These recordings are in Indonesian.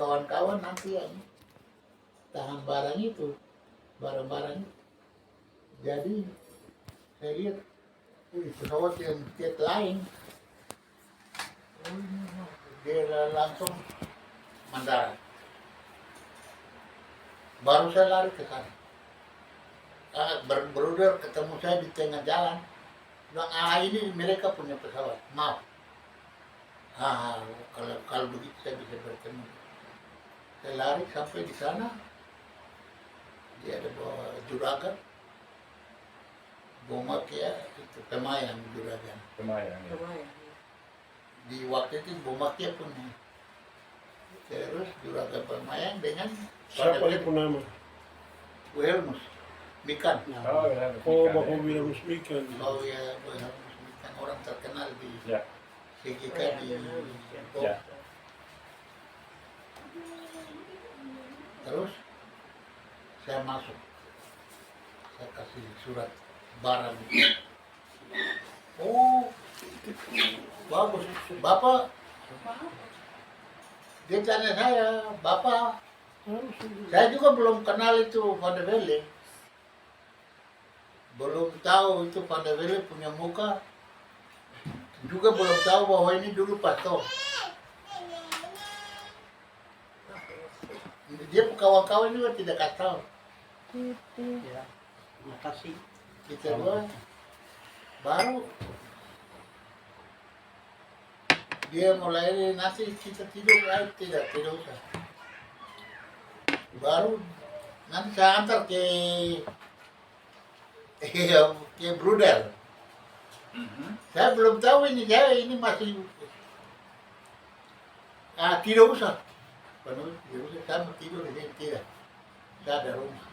kawan-kawan nanti yang tahan barang itu, barang-barang itu. Jadi saya lihat, pesawat yang jet lain, dia langsung mendarat. Baru saya lari ke sana. Berudah ketemu saya di tengah jalan. Bilang, ini mereka punya pesawat, maaf. Kalau begitu saya bisa bertemu. Saya lari sampai di sana, dia ada bawa juragan, Bomakia, itu Pemayang juragan. Pemayang. Ya. Di waktu itu Bomakia punya. Terus juragan Pemayang dengan Siapa yang nama? Wilhelmus Mikan. Oh, ya. Oh, Bapak Wilhelmus Mikan. Oh ya, Wilhelmus Mikan, orang terkenal di Ya. CGK di Ya. Terus saya masuk, saya kasih surat barang. Oh, bagus, Bapak. Dia tanya saya, Bapak, saya juga belum kenal itu Van der Welle. Belum tahu itu Van der Welle punya muka. Juga belum tahu bahwa ini dulu pastor. Dia kawan-kawan juga tidak kasih tahu. Ya, makasih. Kita dua baru dia mulai nanti kita tidur lagi, tidak usah. Baru nanti saya antar ke Brudel. Saya belum tahu ini masih tidak usah. Tidak usah, saya mau tidur di sini, tidak. Saya ada rumah.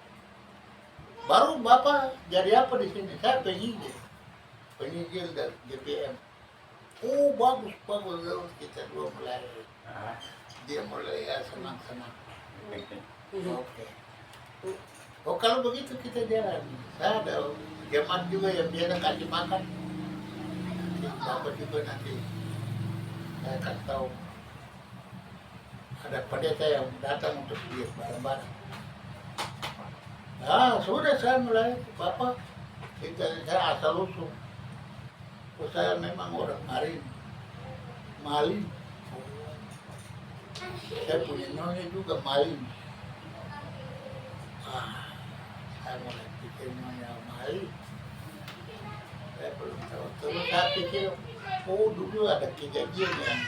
Baru Bapak jadi apa di sini? Saya penginjil dari GPM. Oh, bagus. Terus kita dua mulai, dia mulai senang-senang. Oke. Oh, kalau begitu kita jalan. Saya ada jemaat juga yang biasa kasih makan. Bapak juga nanti saya kasih tahu. Ada pendeta yang datang untuk lihat barang-barang. Sudah saya mulai, Bapak, saya asal usul. Saya memang orang Malin. Saya punya nyonya juga Malin. Saya mulai pikir nyonya Malin. Saya belum tahu. Terus saya pikir, dulu ada kejadian yang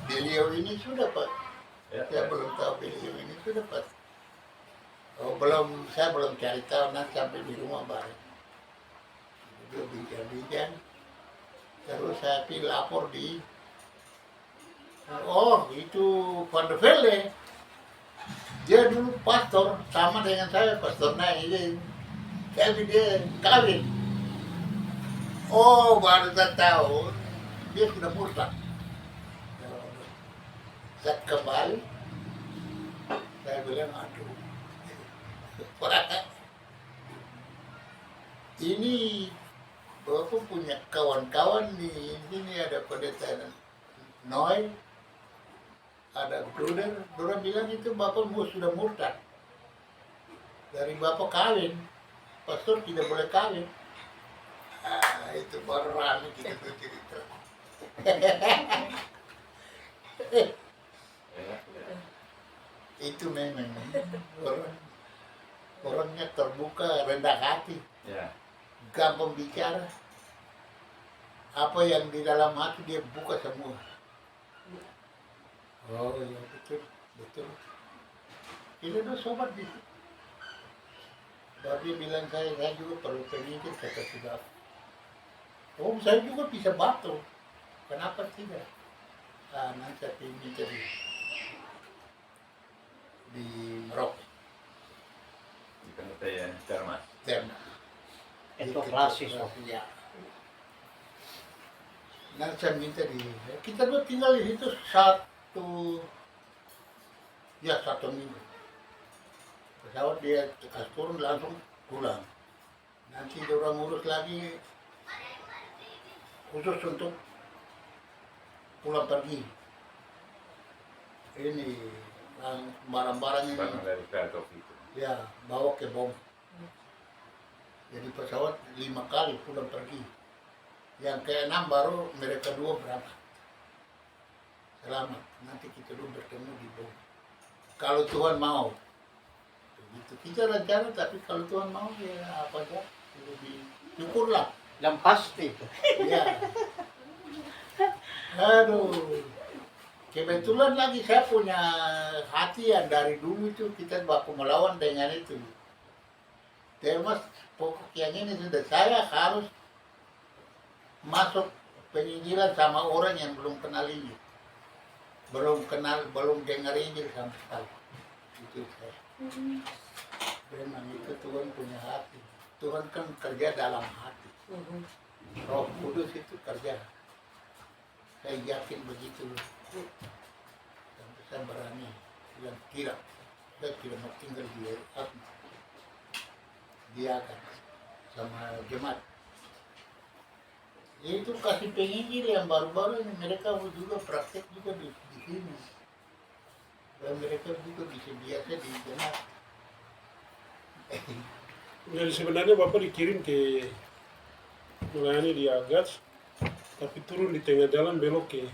beliau ini sudah Pak. Saya belum tahu beliau ini sudah Pak. Saya belum cari tahu, nanti sampai di rumah baru. Dia bincang-bincang. Terus saya lapor di, itu Van der Velde. Dia dulu pastor, sama dengan saya, pastor naik. Tapi dia kawin. Baru saya tahu, dia sudah murtad. Saya kembali, saya bilang, aduh. Ini Bapak punya kawan-kawan di sini, ada pendeta Noy, ada Bruder. Bruder bilang itu Bapak sudah murtad. Dari Bapak kawin, pastor tidak boleh kawin. Itu baru rame kita cerita. Itu memang orangnya terbuka, rendah hati, gampang bicara. Apa yang di dalam hati dia buka semua. Oh ya, betul. Ini tuh sobat di situ. Dia bilang saya juga perlu penginjil, kata sudah. Saya juga bisa bantu. Kenapa tidak? Nanti saya penginjil di Merauke. Di pengertian Termas. Itu rasis. Ya. Nanti saya minta kita tuh tinggal di situ satu minggu. Pesawat dia turun langsung pulang. Nanti dia orang urus lagi khusus untuk pulang pergi. ini barang-barang ini Barang dari Kreatif itu. ya bawa ke bom. Jadi pesawat 5 kali pulang pergi. Yang ke-6 baru mereka 2 berangkat. Selamat, nanti kita dulu bertemu di bom. Kalau Tuhan mau. Begitu. Kita rencana, tapi kalau Tuhan mau ya apa aja. Syukurlah. Dan pasti. Ya. Aduh. Kebetulan lagi saya punya hati yang dari dulu itu kita baku melawan dengan itu. Termas pokok yang ini sudah saya harus masuk penginjilan sama orang yang belum kenal ini. Belum dengar Injil sama sekali. Itu saya. Memang itu Tuhan punya hati. Tuhan kan kerja dalam hati. Roh Kudus itu kerja. Saya yakin begitu. Sampai saya berani bilang tidak. Saya tidak mau tinggal di hati. Dia akan sama jemaat. Itu kasih penginjil yang baru-baru ini mereka juga praktek juga di sini. Dan mereka juga bisa biasa di jemaat. Jadi sebenarnya Bapak dikirim ke melayani di Agas, tapi turun di tengah jalan belok ke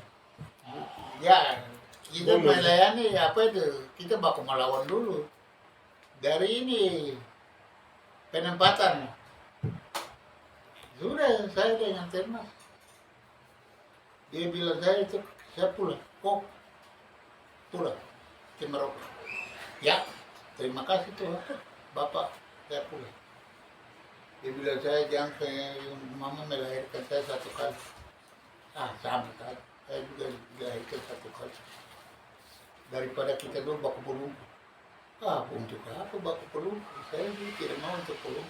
Ya, kita Bom. melayani apa itu? Kita baku melawan dulu. Dari ini penempatan. Sudah saya dengan Termas. Dia bilang saya pulang. Kok pulang ke Merauke. Ya, terima kasih Tuhan. Bapak, saya pulang. Dia bilang saya jangan kayak mama melahirkan saya 1 kali. Sama kan. Saya juga dilahirkan 1 kali. Daripada kita dulu baku pelung. Untuk apa baku pelung? Saya juga tidak mau untuk pelung.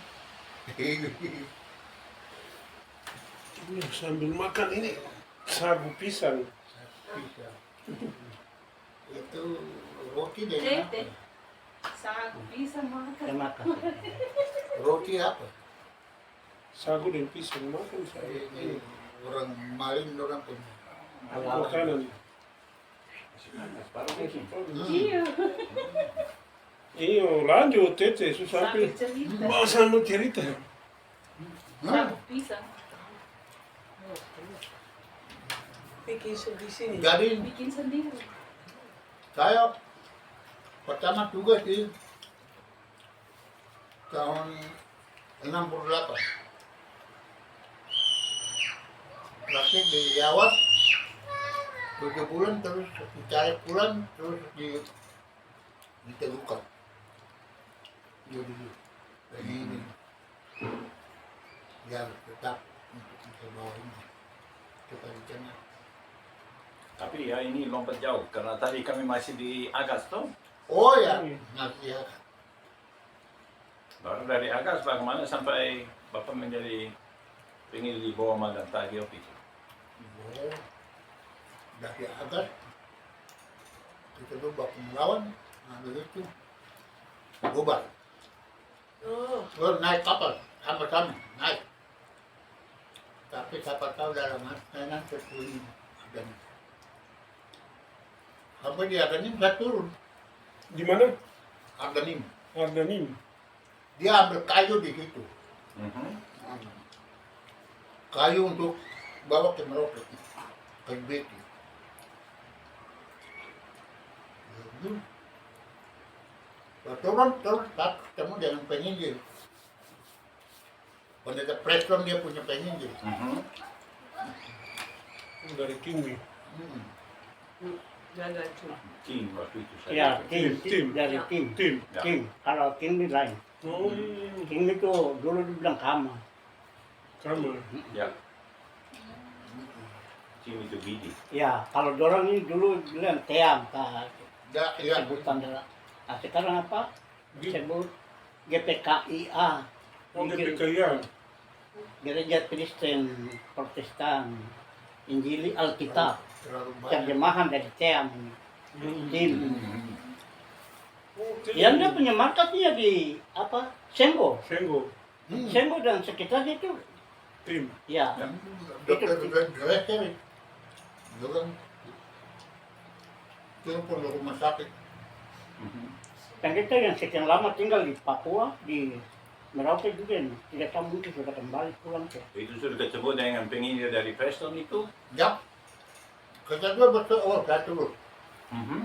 sambil makan ini sagu pisang. Bisa. Itu roti dengan apa? Sagu bisa makan. Terima kasih. Roti apa? Sagu dan pisang makan saya. Ini orang maling orang punya. Makanan. Iya. Iyo lanjut tete susah Sagu pi. cerita. Masa mau cerita? Sagu pisang. Bikin di sini. Jadi Bikin sendiri. saya pertama tugas di tahun 68. Praktik di Jawa 7 bulan terus dicari pulang terus ditegukan. Jadi ini ya tetap untuk kita bawa ini kepada jemaat. Tapi ya ini lompat jauh karena tadi kami masih di Agas toh. Oh ya, nanti ya. Baru dari Agas bagaimana sampai Bapak menjadi pengen di bawah Magang Tagiop itu. Oh, dari atas kita tuh baku melawan, begitu bubar. Oh, Naik kapal sama-sama naik. Tapi siapa tahu dalam hati tersuling dan sampai di Ardanim saya turun. Di mana? Ardanim, Ardanim. dia ambil kayu di situ. Mhm. Kayu untuk bawa ke Merauke, ke Beki. Turun, tak ketemu dengan penginjil. Pendeta Preston dia punya penginjil. Mhm. Dari Kingmi. jalan tuh. King waktu itu saya. Ya, Tim. tim dari tim. Tim. Ya. Tim. Kalau tim di lain. Oh, Tim itu dulu dibilang kama. kamar. Ya. King itu bidi. Ya, kalau dorong ini dulu bilang team, Ya, ya. sebutan adalah. Nah, sekarang apa? Di Sebut GPKIA. GPKIA. Gereja Kristen Protestan Injili Alkitab. Terlalu banyak. Terjemahan dari team. Tim. Mhm. Yang dia punya markasnya di apa? Senggo. Senggo. Senggo dan sekitarnya itu. Tim. Ya. Ya. Dokter Dresser, orang telepon ke rumah sakit. Mhm. Dan kita yang sekian lama tinggal di Papua, di Merauke juga nih, tidak tahu mungkin sudah kembali pulang ke. Itu sudah ketemu dengan penginjil dari Preston itu. Ya, kata gue betul, oh satu loh. Mhm.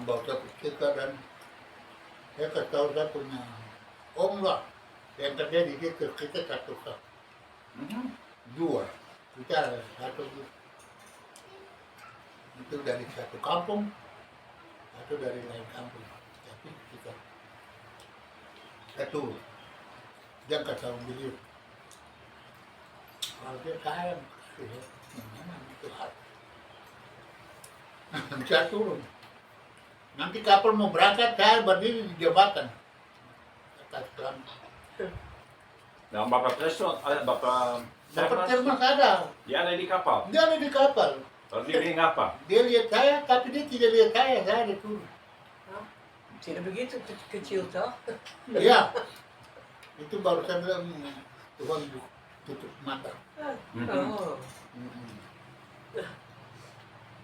Bawa kita dan saya kasih tahu saya punya om lah yang terjadi di kita satu Mhm. dua kita satu itu dari satu kampung atau dari lain kampung tapi kita satu yang kata beliau kalau dia sayang mana itu hati bisa turun nanti kapal mau berangkat saya berdiri di jembatan atas kelam Nah, Bapak Preston, Bapak dapat Termas, termas ada dia ada di kapal. dia ada di kapal Lalu dia bilang apa? dia lihat saya tapi dia tidak lihat saya ada turun. Tidak begitu kecil toh? Iya. Itu baru saya bilang Tuhan tutup mata. Mhm. Oh.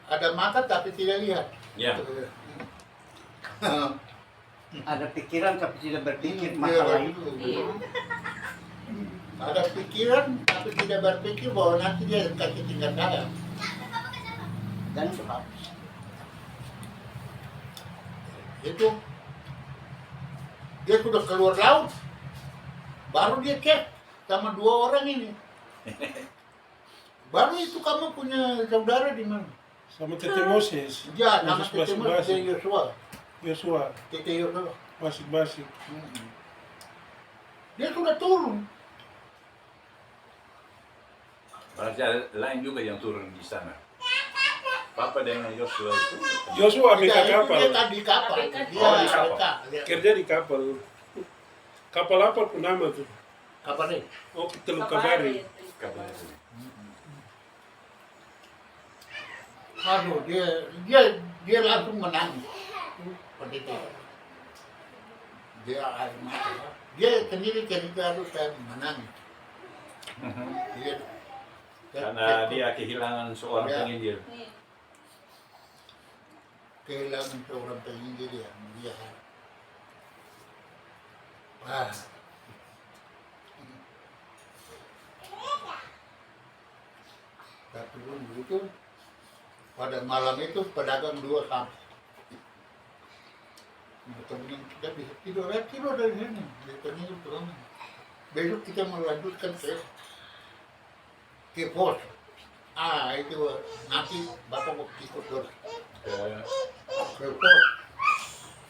Ada mata tapi tidak lihat. Ya. Ada pikiran tapi tidak berpikir Iya, masalah begitu. itu. Iya. Ada pikiran tapi tidak berpikir bahwa nanti dia kasih tinggal saya. Dan itu habis. Itu dia sudah keluar laut. Baru dia cek sama dua orang ini. Baru itu kamu punya saudara di mana? Sama Tete Moses. Ya, nama Moses Tete basi-basi. Yosua. Yosua, Tete Yosua. basi-basi. Dia sudah turun. Berarti ada lain juga yang turun di sana. Papa dengan Yosua itu. Yosua ABK Tidak, itu kapal. dia tadi kapal. ABK. Dia Oh, di kapal. ABK. Dia- Kerja di kapal. Kapal apa pun nama tuh? Kapal ini. Oh, Teluk Kabari. Kapal itu. Aduh, dia langsung menangis. Seperti itu. Dia air mata. Dia sendiri cerita harus saya menangis. Mhm. Dia, Karena dia kehilangan seorang Ya. penginjil. Iya. kehilangan seorang penginjil yang dia. Wah. Tapi pun begitu, pada malam itu pedagang dua sampai. Mereka bilang kita bisa tidur dari sini. Dia pulang. Besok kita melanjutkan ke pos. Itu nanti bapak mau ikut ke pos.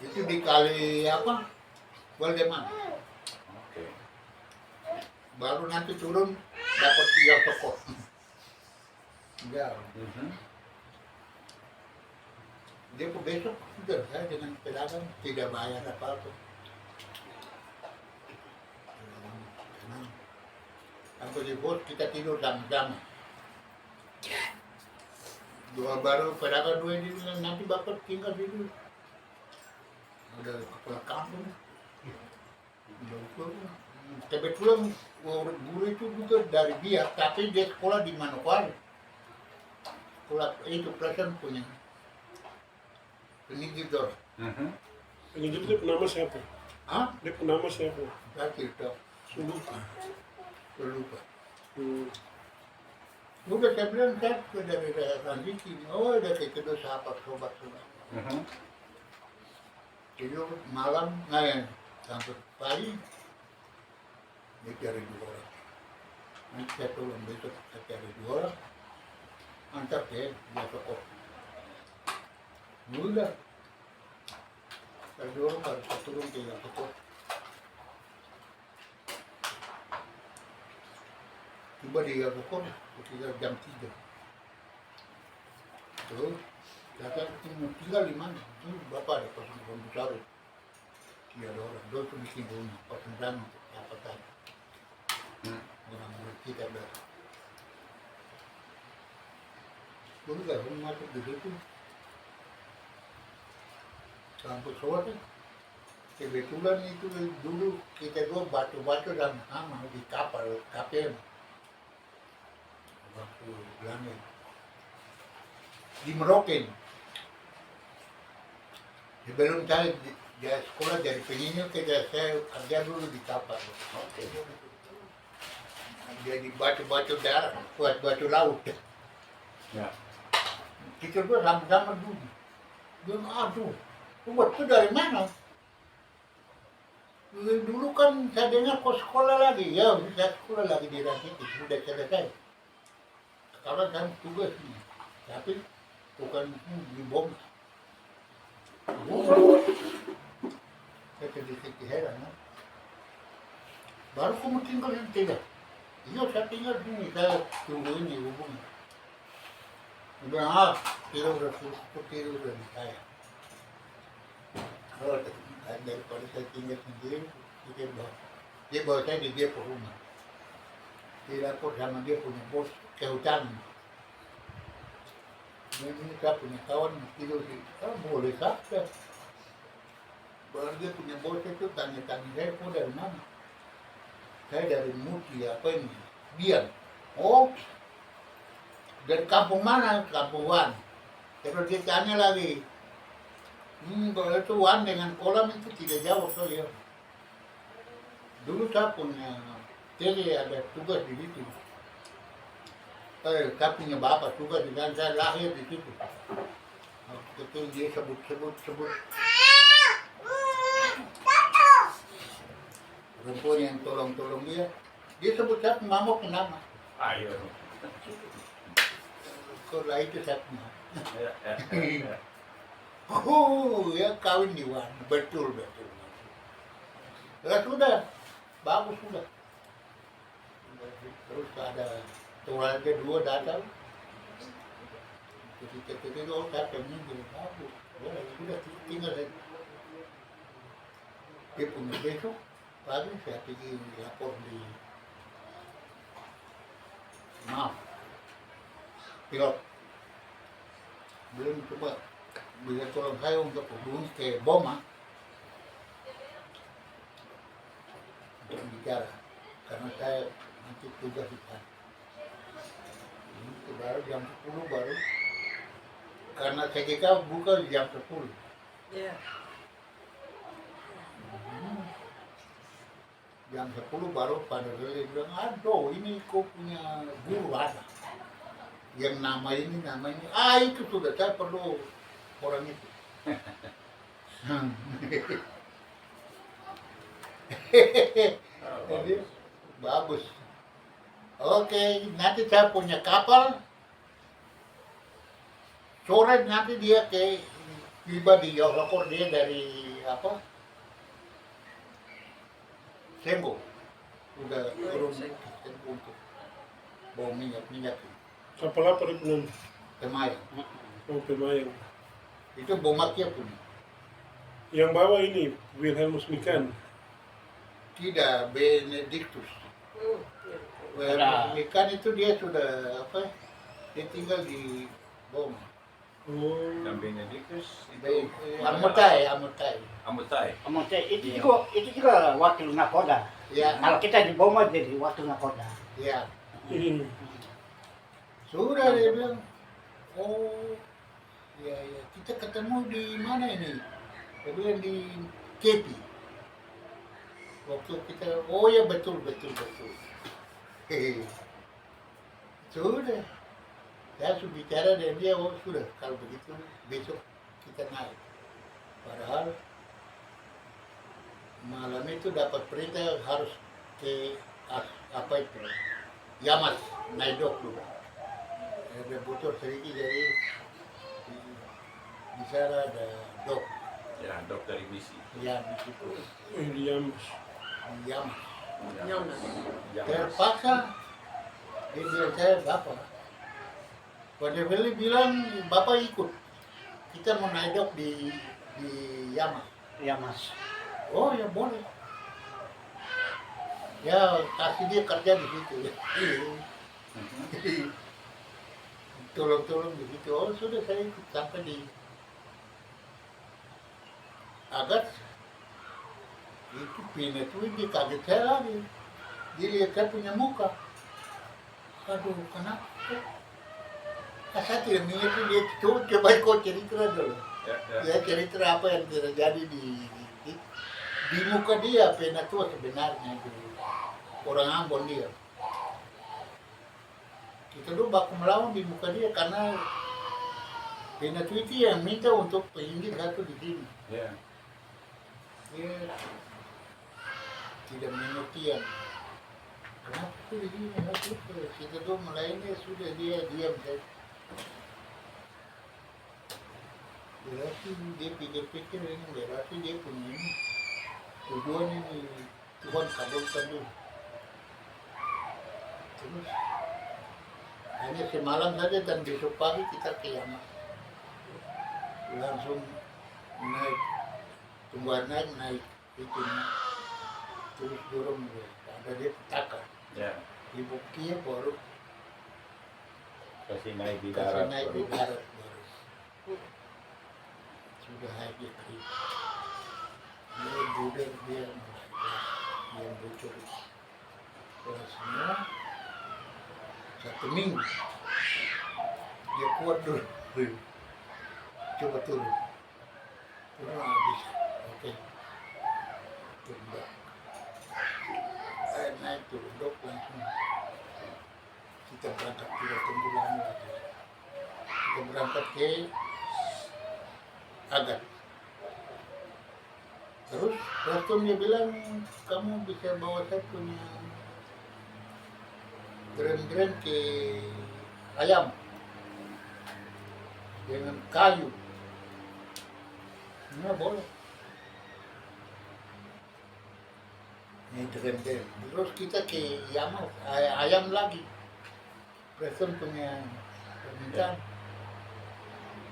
Itu di kali apa? Waldeman. Oke. Baru nanti turun dapat 3 toko. Ya, Mhm. dia ke besok sudah saya dengan pedagang tidak bayar apa-apa. Sampai di bos kita tidur sama-sama. Dua baru pedagang dua ini bilang, nanti bapak tinggal dulu. Ada kepala kampung. Kebetulan guru itu juga dari Biak, tapi dia sekolah di Manokwari. Sekolah itu perasaan punya pendidikan. Mhm. Penginjil itu nama siapa? Hah? Dia nama siapa? Saya tidak Suluka. lupa. Hmm. Udah saya bilang saya dari daerah transisi. Oh, ada kedua sahabat sobat. Mhm. Tidur malam, sampai pagi. Dia cari 2 orang. Nanti saya turun besok, saya cari 2 orang. Antar ke dia toko. Udah. Saya 2 orang harus saya turun ke dia toko. Tiba di toko, sekitar jam 3. Terus, saya mau tinggal di mana? Bapak ada pasang besar. Dia ada orang, dia tuh bikin rumah, pasang danau, apa tadi. Orang kita ada. Udah, rumah masuk di situ. Sampai sore. Kebetulan itu dulu kita dua batu-batu dan sama di kapal, KPM. Waktu Belanda. Di Merauke. Sebelum saya dia sekolah jadi penyinyir, saya kerja dulu di kapal. Oke. Jadi batu-batu darat, buat batu laut. Ya. Kita berdua sama-sama dulu. Dia aduh, buat itu dari mana? Dulu kan saya dengar kau sekolah lagi, ya saya sekolah lagi di Ranti, sudah selesai. Sekarang saya tugas ini, tapi bukan di bom. Saya sedikit heran, ya. Baru kamu tinggal yang tidak. Iya, saya tinggal sini, saya tunggu ini hubungan. Dia bilang, tidak udah di saya. Oh, daripada saya tinggal sendiri, dia bawa saya di dia ke rumah. Dia lapor sama dia punya bos ke hutan. Ini saya punya kawan tidur di, boleh saja. Baru dia punya bos itu tanya-tanya saya, kau dari mana? Saya dari Muti, apa ini? Biar. Oh, dari kampung mana? Kampung Wan. Terus dia tanya lagi, kalau itu Wan dengan kolam itu tidak jauh so ya. Dulu saya punya tele ada tugas di situ. Saya punya bapak tugas di sana, saya lahir di situ. Waktu itu dia sebut. Perempuan yang tolong dia sebut saya mamuk nama. Ayo. Kalau itu saya punya. Ya. Oh, ya kawin di Wan, betul. Ya sudah, bagus sudah. Terus ada tuan kedua datang. Ketika oh saya pengen jadi bagus. Ya sudah tinggal saja. Dia punya besok, pagi saya pergi lapor di pilot. Belum coba bisa tolong saya untuk hubungi ke Boma untuk bicara karena saya nanti tugas di sana. Ini baru jam 10 baru karena CGK buka jam 10. Iya. Jam 10 baru pada dia bilang, aduh ini kau punya guru ada yang nama ini, itu sudah saya perlu orang itu. Jadi bagus. Oke, nanti saya punya kapal. Sore nanti dia tiba di Yogyakarta, dia dari apa? Senggo. Udah turun Senggo untuk bawa minyak. Kapal apa itu? Temayang. Oh, Pemayang. Itu Bomakia punya. Yang bawa ini Wilhelmus Mikan. Tidak, Benedictus. Wilhelmus Mikan itu dia sudah apa? Dia tinggal di Boma. Oh. Dan Benedictus Amutai. Amutai. Itu juga wakil nakoda. Ya, Kalau kita di Boma jadi wakil nakoda. ya. Ini. Sudah dia bilang, oh, ya, kita ketemu di mana ini? Dia bilang di Kepi. Waktu kita, oh ya betul. Sudah. Saya sudah bicara dengan dia, oh sudah, kalau begitu besok kita naik. Padahal malam itu dapat perintah harus ke apa itu, Yamas, naik dok dulu. Ada bocor sedikit jadi di sana ada dok. Ya, dok dari misi. Ya di situ. Yamas. Yamas. Nyamas. Terpaksa dia bilang saya bapak. Pada Beli bilang bapak ikut. Kita mau naik dok di Yamas. Ya mas. Oh ya boleh. Ya kasih dia kerja di situ. Tolong di situ. Oh sudah saya ikut sampai di Agats. Itu pinetui dia kaget saya lagi. Dia lihat saya punya muka. Aduh kenapa? Saya tidak mengerti dia coba kau cerita dulu. Ya cerita apa yang terjadi di muka dia penatua sebenarnya itu orang Ambon dia. Kita dulu baku melawan di muka dia karena penatua itu yang minta untuk penyidik satu di sini. Ya. Dia tidak mengerti yang kenapa tuh di sini kita tuh melayani sudah dia diam saja. Berarti dia pikir-pikir ini berarti dia punya ini tujuan ini Tuhan kabulkan dulu. Terus hanya semalam saja dan besok pagi kita kiamat langsung naik tumbuhan naik itu terus dorong ada dia petaka Ya. di buktinya baru Kasih naik di kasih darat. naik di baru. darat baru sudah naik di kiri dia budak dia bocor kalau semua satu minggu dia kuat dulu coba turun habis oke turun naik turun dok langsung kita berangkat tidak tunggu lama lagi kita berangkat ke Agat. Terus Rastum dia bilang kamu bisa bawa saya punya dren ke ayam dengan kayu. Nah boleh. Ini dren. Terus kita ke ayam lagi. Rastum punya permintaan.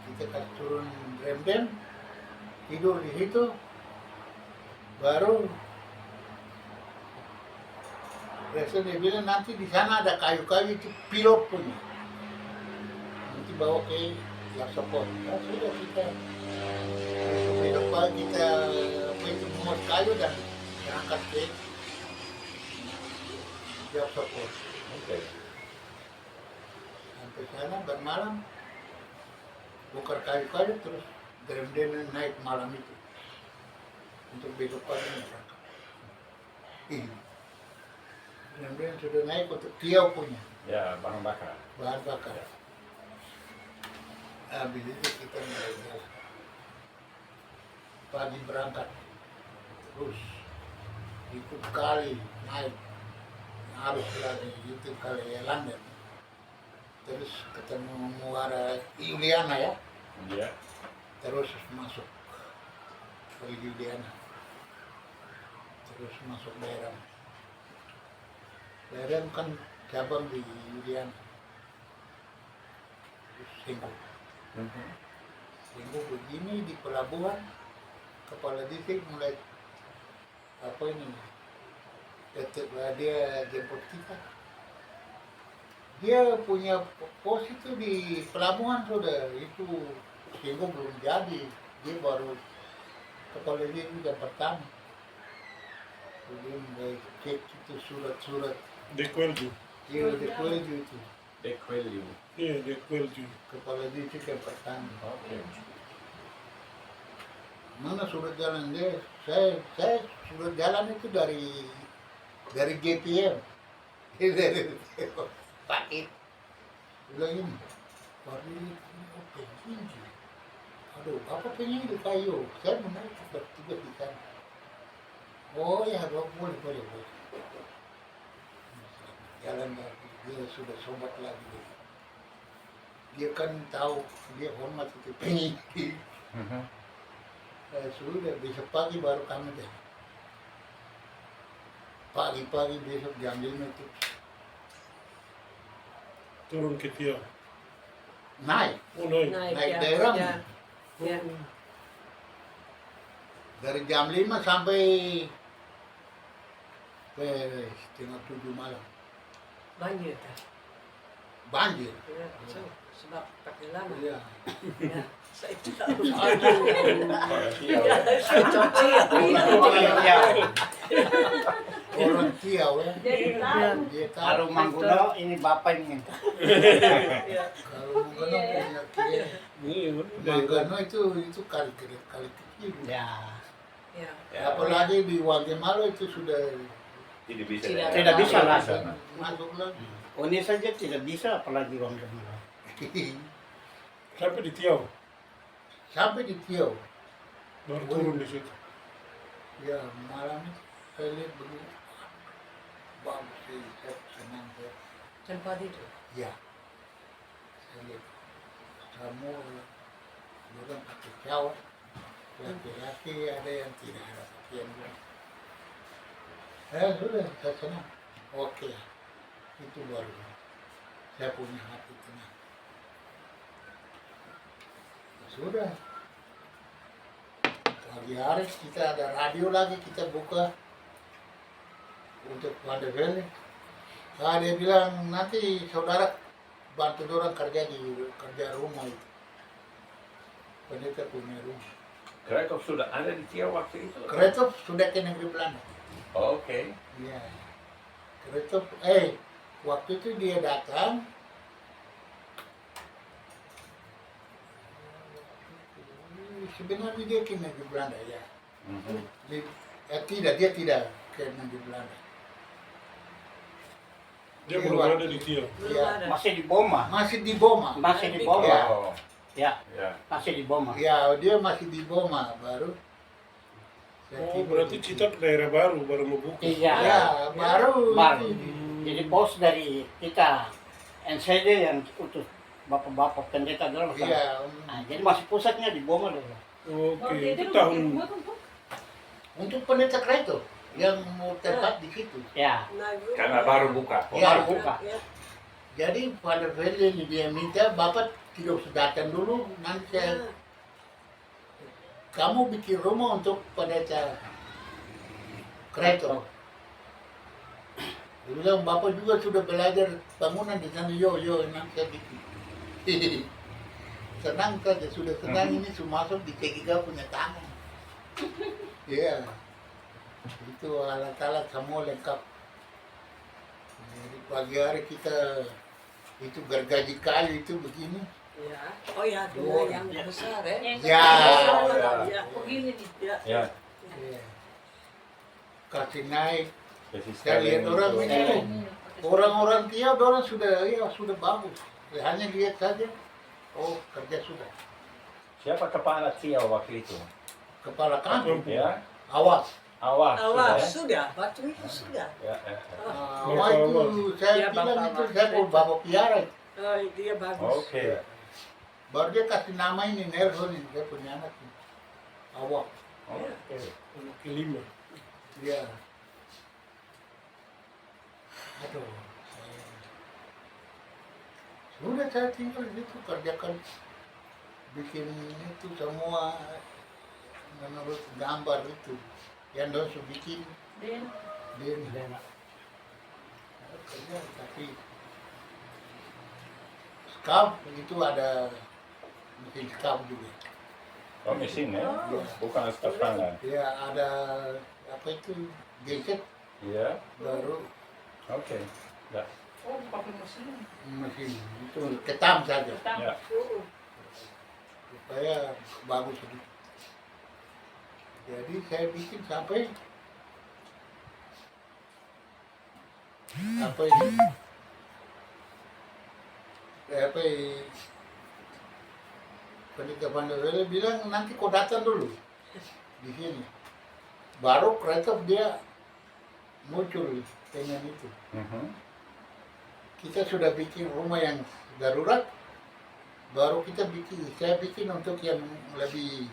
Kita kasih turun rem tidur di situ baru Presiden dia bilang nanti di sana ada kayu-kayu itu pilot punya nanti bawa ke Yaksopon. Nah, sudah kita besok pagi kita itu memuat kayu dan berangkat ke Yaksopon. Oke. Sampai sana bermalam bongkar kayu-kayu terus drem naik malam itu untuk besok pagi berangkat. Drem sudah naik untuk tiaw punya Ya, bahan bakar. bahan bakar. Habis itu kita mulai jalan. Pagi berangkat terus ikut kali naik harus lagi itu kali London. Terus ketemu muara Juliana ya. Iya. Terus masuk ke Juliana. Terus masuk daerah. Daerah kan cabang di Juliana. Terus Singgung begini di pelabuhan. Kepala distrik mulai apa ini? Dia jemput kita. Dia punya pos itu di pelabuhan sudah itu Singgung belum jadi, dia baru kepala dia juga pertama. Dia mulai cek itu surat-surat. Dekwelju. Dia deklaju itu Dekwelju. Iya, Dekwelju. kepala dia itu yang pertama. Oke. Mana surat jalan dia? Saya surat jalan itu dari GPM. Dari paket. Bilang ini, baru ini penyidik. Aduh, apa penyidik kayu? Saya menarik bertugas di sana. Oh ya, boleh. Jalan lagi, dia sudah sobat lagi. Dia kan tahu, dia hormat itu penyidik. Sudah besok pagi baru kami deh. Pagi-pagi besok jam 5 itu Turun ke Tiaw. naik. Oh, naik. Naik ya. daerah. Ya. Ya. Dari jam 5 sampai ke setengah 7 malam. Banjir kan? Banjir. Ya, so, sebab pakai lama. Iya. Ya. Saya tahu. Iya. Saya cuci. Iya. orang Tiau ya. Jadi tahu. Dia Kalau tahu Mangguno ini bapak yang minta. kalau Manggano punya Kia. Iya, udah. Manggano itu kali kecil. Ya, Ya. Ya, Apalagi di Guatemala itu sudah tidak bisa. Tidak bisa lah. masuk lagi. ini saja tidak bisa apalagi orang Gemara. Sampai di Tiau, Sampai di Tiau. baru turun di situ. Ya malam itu saya lihat begini. Bagus sih, saya senang saya. Tempat itu. Ya, saya lihat semua orang pakai jawab, laki-laki ada yang tidak ada pakaian. Sudah, saya senang. Oke, itu baru saya punya hati tenang. Sudah, pagi hari kita ada radio lagi, kita buka untuk Pada Vele. Nah, dia bilang nanti saudara bantu orang kerja rumah itu. Pendeta punya rumah. Krakov sudah ada di Tiau waktu itu. Kretov sudah ke negeri Belanda. Oke. Iya. Kretov, waktu itu dia datang. Sebenarnya dia ke negeri Belanda ya. Mhm. Dia tidak ke negeri Belanda. Dia Iya, belum waktu ada di Tiau. Belum Iya. ada. Masih di Boma. Masih di Boma. Masih di Boma. Ya. Oh, Ya, ya. masih di Boma. Ya, dia masih di Boma baru. Oh, berarti Cita daerah baru mau buka. Iya. Ya, baru. Baru. Jadi pos dari kita NCD yang untuk bapak-bapak pendeta dulu. kan. Iya. Nah, jadi masih pusatnya di Boma dulu. Oke, itu tahun Untuk pendeta Kreto yang mau tempat di situ. Ya, Nah, dulu- Karena baru buka. Ya. baru buka. Ya. Jadi Father Ferdinand ini dia minta Bapak tidak usah datang dulu, nanti saya, kamu bikin rumah untuk pendeta Kreto. Dia bilang Bapak juga sudah belajar bangunan di sana, yo nanti saya bikin. Senang saja, sudah senang ini semua masuk di T3 punya tangan. Iya, itu alat-alat semua lengkap. Jadi pagi hari kita itu gergaji kayu itu begini. Ya. Oh ya, dulu yang besar ya. Ya. Ya. Begini nih. Ya. Ya. Iya. Kasih naik. Jadi Saya lihat orang itu- ini, orang-orang Tiau, orang sudah bagus. Hanya lihat saja. Oh, kerja sudah. Siapa kepala Tiau waktu itu? Kepala kampung. Ya. Awas. Awas. Awal sudah, ya? sudah, waktu itu sudah. Ya, ya, ya. Awas itu saya Ya, bilang Bapak itu Mas. saya mau bawa piara. Oh, dia bagus. Oke. Baru dia kasih nama ini Nelson ini, saya punya anak. Awas. Oke. anak kelima. Iya. Aduh. Sudah saya tinggal di situ kerjakan bikin itu semua menurut gambar itu yang dosu bikin Dan dia Dan kerja tapi skaf itu ada mesin skaf juga. Oh, mesin ya? Iya. Bukan staf tangan. Ya ada apa itu gadget Iya. baru Oke. Ya. oh pakai mesin. mesin itu ketam saja Pertama. Ya. supaya bagus sedikit. Jadi saya bikin sampai apa ini? Pendeta Pandawele bilang nanti kau datang dulu di sini. Baru Kretov dia muncul dengan itu. Mhm. Kita sudah bikin rumah yang darurat, baru saya bikin untuk yang lebih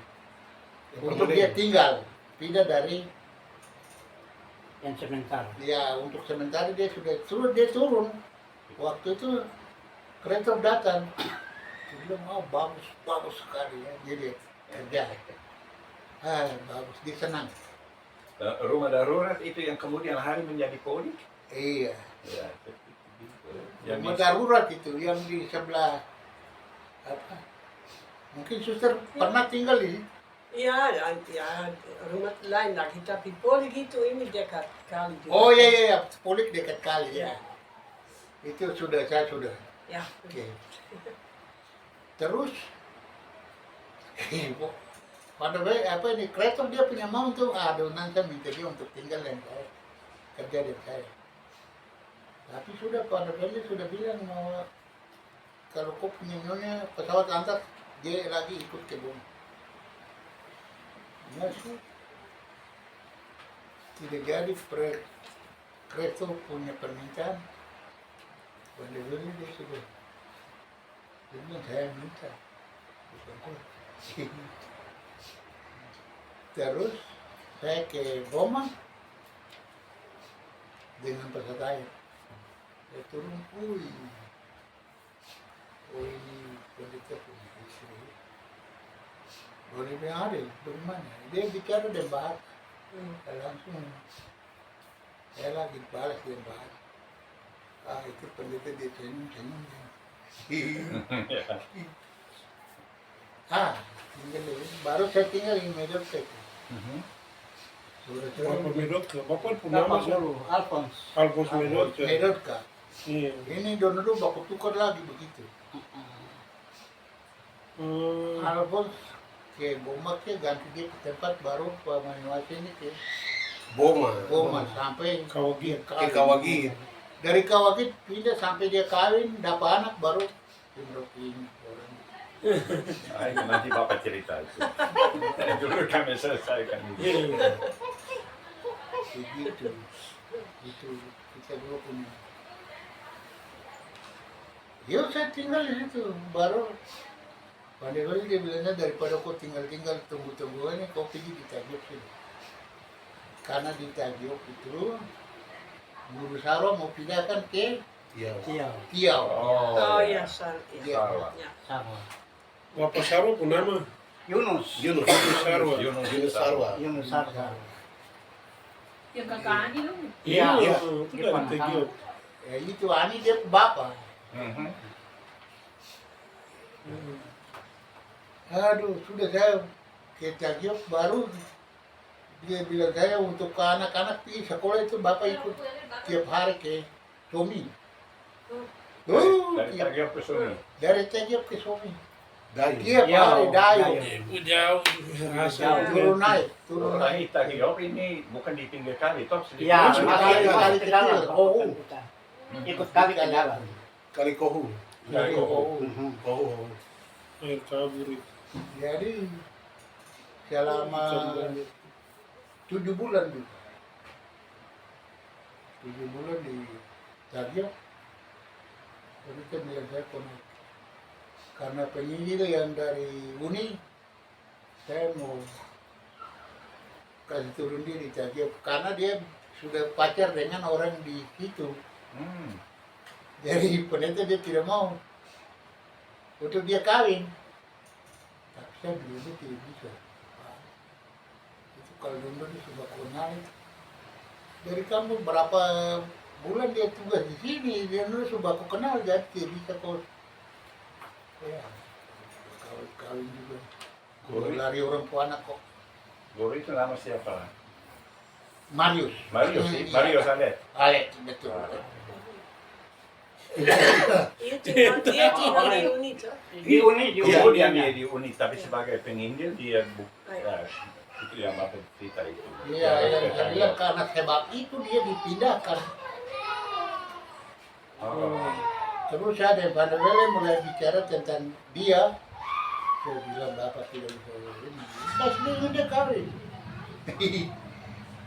untuk dia tinggal, tidak dari yang sementara. ya untuk sementara dia sudah dia turun. Waktu itu kereta datang, dia bilang oh bagus sekali ya, jadi kerja. Bagus, dia senang. Rumah darurat itu yang kemudian hari menjadi poli. Iya, Ya. Yang rumah darurat itu yang di sebelah apa? Mungkin suster pernah tinggal di Ya, rumah lain lagi, tapi poli gitu ini dekat kali. juga. Oh iya, Polik dekat kali ya. Ya, Itu saya sudah. ya. Oke. Terus pada apa ini kreator dia punya mau tuh nanti minta dia untuk tinggal dan saya kerja dengan saya. Tapi sudah pada dia sudah bilang mau kalau kau punya nyonya pesawat antar dia lagi ikut ke bumi. Masuk tidak jadi kreator punya permintaan. Pada dia sudah. Dia bilang saya minta. Bukan kau. Terus saya ke Boma dengan pesawat air. Saya turun, ini pendeta punya istri. Boleh bilang ada, bagaimana? Dia bicara dengan bahasa. Saya langsung, saya lagi balas dengan bahasa. Itu pendeta dia senyum-senyum. Baru saya tinggal di Medan. Bapak Medot, Bapak pun nama Bapak dulu, Alphonse. Alphonse Medot. Medotka. Iya. Ini dulu baku tukar lagi begitu. Alphonse ke Boma ke ganti dia ke tempat baru Pamaniwasi ini ke Boma sampai Kawagit. dia kawin. Dari Kawagit pindah sampai dia kawin dapat anak baru ini orang. Nanti Bapak cerita itu. Dulu kami selesaikan itu. Begitu. Itu kita dulu punya. Yo saya tinggal di situ baru. Pandai dia bilangnya daripada kau tinggal tunggu-tungguannya kau pergi di Tagiok sini. Karena di Tagiok itu Guru Saro mau pindahkan ke Tiau. Oh ya, Iya. ya. Sarwa. Bapak Sarwa pun nama Yunus. Yunus Sarwa. Yunus Sarwa. Yang kakak Ani dong. Iya, Iya. itu dari Tegio. Ya itu Ani dia bapak. Aduh, sudah saya ke Tagiok baru dia bilang saya untuk ke anak-anak pergi sekolah itu bapak ikut tiap hari ke Somi. Dari Tiap- Tagiok ke sini. dari Tagiok ke Somi. Dayu. Tiap hari Dayo. Jauh. Rasa. Turun naik. Orang Tagiok ini bukan di pinggir kali, toh sedikit. Ya, Masuk masih kali ke dalam. kecil. Oh. Ikut kami ke dalam. Kali Kohu. Dari Koho. Kohu. Air kabur itu. Jadi selama 7 bulan dulu. 7 bulan di Tagiok. Jadi saya bilang saya konek. Karena penyidik yang dari Uni, saya mau kasih turun dia di Tagiok. Karena dia sudah pacar dengan orang di situ. Jadi pendeta dia tidak mau untuk dia kawin. Tapi saya bilang dia tidak bisa. Itu kalau dulu dia sudah kenal. Dari kamu berapa bulan dia tugas di sini, dia dulu sudah aku kenal, jadi tidak bisa kau. Ya, kawin juga. Kau lari orang tua anak kok. Guru itu nama siapa? Marius. Marius, Iya. Marius Alet. Alek, betul. Dia tinggal di Uni, toh. Di Uni juga. Kemudian dia di Uni, tapi sebagai penginjil dia itu yang Bapak cerita itu. Iya, yang saya bilang karena sebab itu dia dipindahkan. Oh. Terus ada pada mulai bicara tentang dia. Saya bilang bapak tidak bisa ini. Pas dia kawin.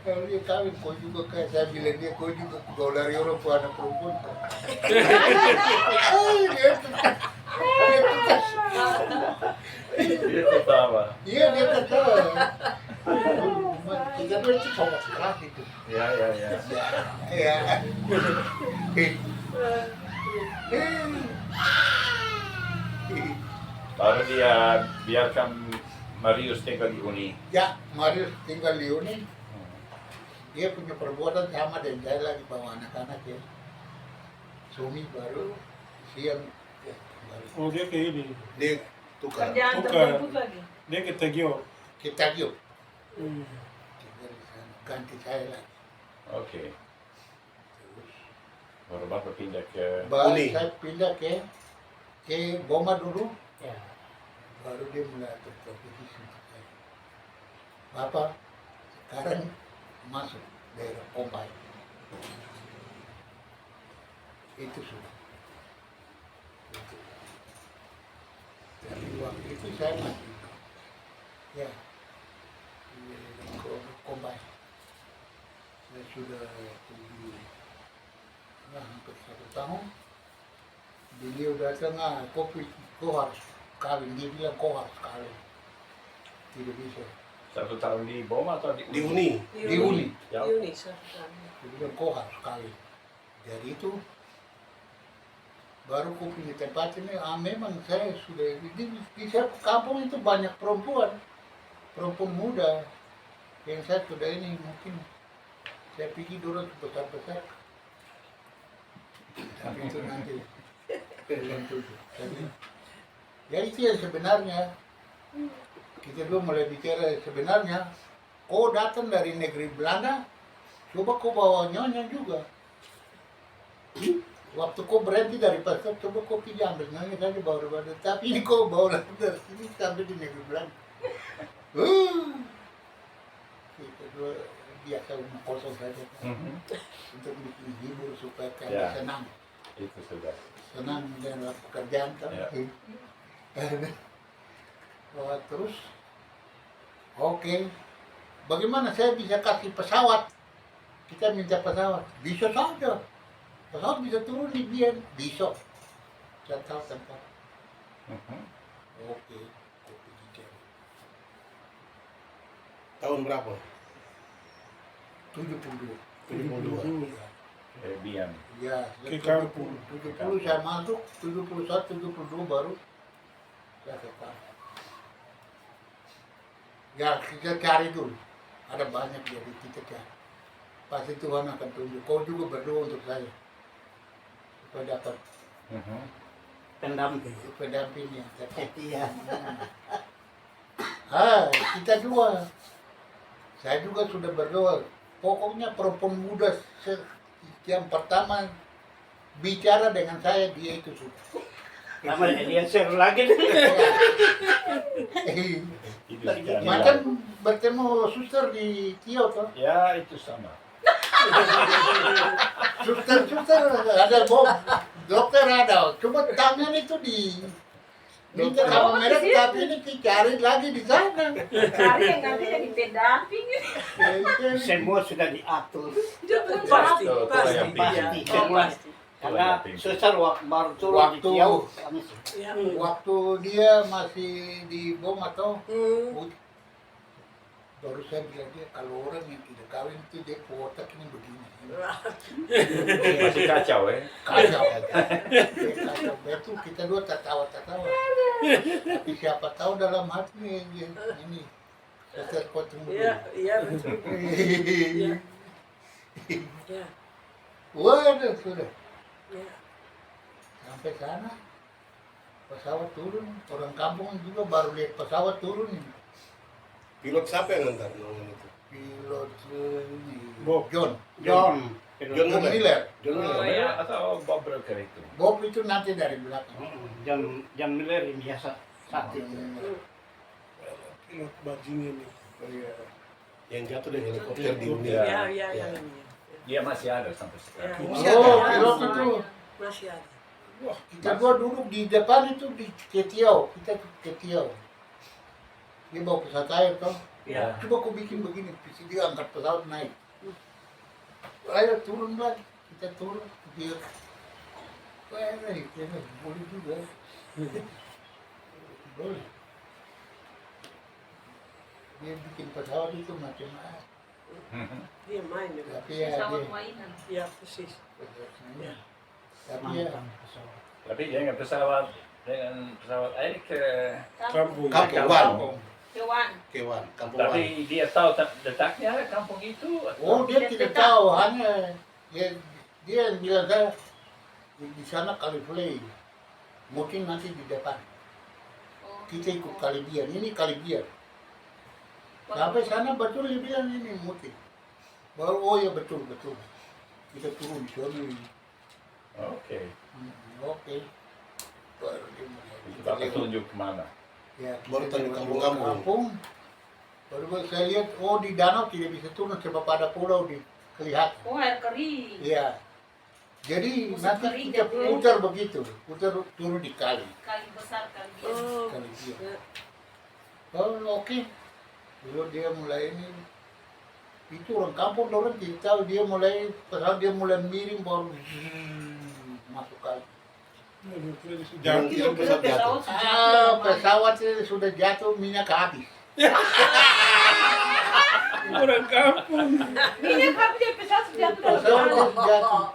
Kalau dia kawin, kau juga kayak saya bilang dia, kau juga kau lari orang tua anak perempuan. Dia Dia ketawa. Iya dia ketawa. Kita dua itu sangat keras itu. Ya. Ya. Baru dia biarkan Marius tinggal di Uni. Ya, Marius tinggal di Uni. Dia punya perbuatan sama dengan saya lagi bawa anak-anak ya. Suami baru siang ya, kembali. Oh dia ke ini. Kerjaan Tukar. tersebut lagi. Dia ke Tegio. ke Tagio. Hmm. Tinggal di sana. Ganti saya lagi. Oke. Terus Baru Bapak pindah ke baru Uni. saya pindah ke Boma dulu. Ya. Baru dia mulai atur kompetisi untuk saya. Bapak sekarang masuk daerah Kompai. Itu sudah. Itu. Tapi waktu itu saya masih ya di Kompai. Saya sudah hampir 1 tahun. Beliau datang, kau harus kawin. Dia bilang kau harus kawin. Tidak bisa. 1 tahun di Boma atau Di Uni. Di Uni. Ya. Di Uni, satu tahun. Dia bilang kau harus kawin. Jadi itu baru kau punya tempat ini. Memang saya sudah di kampung itu banyak perempuan muda yang saya sudah ini mungkin saya pikir dulu besar. Tapi itu nanti belum tujuh. Ya itu yang sebenarnya kita dulu mulai bicara sebenarnya kau datang dari negeri Belanda, coba kau bawa nyonya juga. Waktu kau berhenti dari pasar, coba kau pergi ambil nyonya saja bawa Belanda. Tapi ini kau bawa dari sini sampai di negeri Belanda. Kita dua biasa rumah kosong saja untuk bikin hibur supaya kami Ya. senang. Itu sudah. Senang dengan pekerjaan kan. Ya. Wah, terus oke, bagaimana saya bisa kasih pesawat? Kita minta pesawat, bisa saja. Pesawat bisa turun di Bian, bisa. Saya tahu tempat. Oke, kau pergi cari. Tahun berapa? 72. 72. Ya. Bian. Ya, Ke kampung. 70 saya masuk, 71, 72 baru saya ke kampung. Ya, kita cari dulu. Ada banyak jadi kita cari. Pasti Tuhan akan tunjuk. Kau juga berdoa untuk saya. Supaya dapat Pendamping. pendamping yang tepat. Iya. Kita dua. Saya juga sudah berdoa. Pokoknya perempuan muda yang pertama bicara dengan saya, dia itu sudah. Lama dia share lagi. Itu sekarang. Macam bertemu suster di Tio toh. Ya, itu sama. Suster ada dokter ada. Cuma tangan itu di minta sama merek, tapi ini dicari lagi di sana. Cari yang nanti jadi pendamping. Semua sudah diatur. Pasti, Itu pasti. yang Pasti. Iya. Semua. Pasti. Karena susah baru turun di Waktu- Tiau. Kami sih. Ya. Waktu dia masih di Boma toh, baru saya bilang dia kalau orang yang tidak kawin itu dia otak ini begini. Masih kacau Kacau. Kacau. Betul kita dua tertawa. Tapi siapa tahu dalam hatinya ini saya terpotong dulu. Iya, iya betul. Iya. Iya. Waduh sudah Iya. sampai sana pesawat turun, orang kampung juga baru lihat pesawat turun ini. Pilot siapa yang ngantar namanya itu? Pilot ini Bob. John John. John Miller. Miller. John Oh, Miller. iya. Atau Bob Broker itu. Bob itu nanti dari belakang. John Miller yang biasa saat itu. Pilot bajingan nih. Iya. Yang jatuh dari helikopter di Uni. Ya. Iya, iya, Ya. iya. Dia masih ada sampai sekarang. Ya. Masih Oh, ada. pilot itu. Masih ada. Wah, Kita dua duduk di depan itu di Ketiau, kita ke Ketiau. Dia bawa pesawat air toh. Ya. Coba aku bikin begini, dia angkat pesawat naik. Ayo turun lagi, kita turun. Dia, boleh juga. Boleh. Dia bikin pesawat itu macam-macam. Dia main ya. Tapi ya Pesawat dia, mainan. Ya, persis. ya. Tapi ya, Mantan pesawat. Tapi dengan pesawat air ke kampung. kampung. Kewan. Kewan. Kampung Wan. tapi dia tahu letaknya kampung itu. Oh dia tidak tahu, hanya dia bilang saya di sana Kaliplay, mungkin nanti di depan. Oh. Kita ikut Kalibian, ini Kalibian. Sampai sana betul dia bilang ini Muti. Baru oh ya betul. Kita turun di sana. Oke. Oke. Baru dia mulai. Kita tunjuk kemana? Ya, Baru kita tadi lewat kampung-kampung. Baru saya lihat, oh di danau tidak bisa turun sebab ada pulau di kelihatan. Oh, air kering. Iya. Jadi Musim nanti kering kita jadi. putar begitu, putar turun di kali. Kali besar, kali biasa. Oh, Kali dia. ya. Oh oke. Dulu dia mulai ini. Itu orang kampung orang tidak tahu dia mulai, pasal dia mulai miring baru masuk kali. Jangan Kira Kira pesawat pesawat jatuh. sudah Pesawat sudah jatuh, minyak habis. Orang kampung. minyak habis dia pesawat sudah Pesawat dalam sudah jatuh.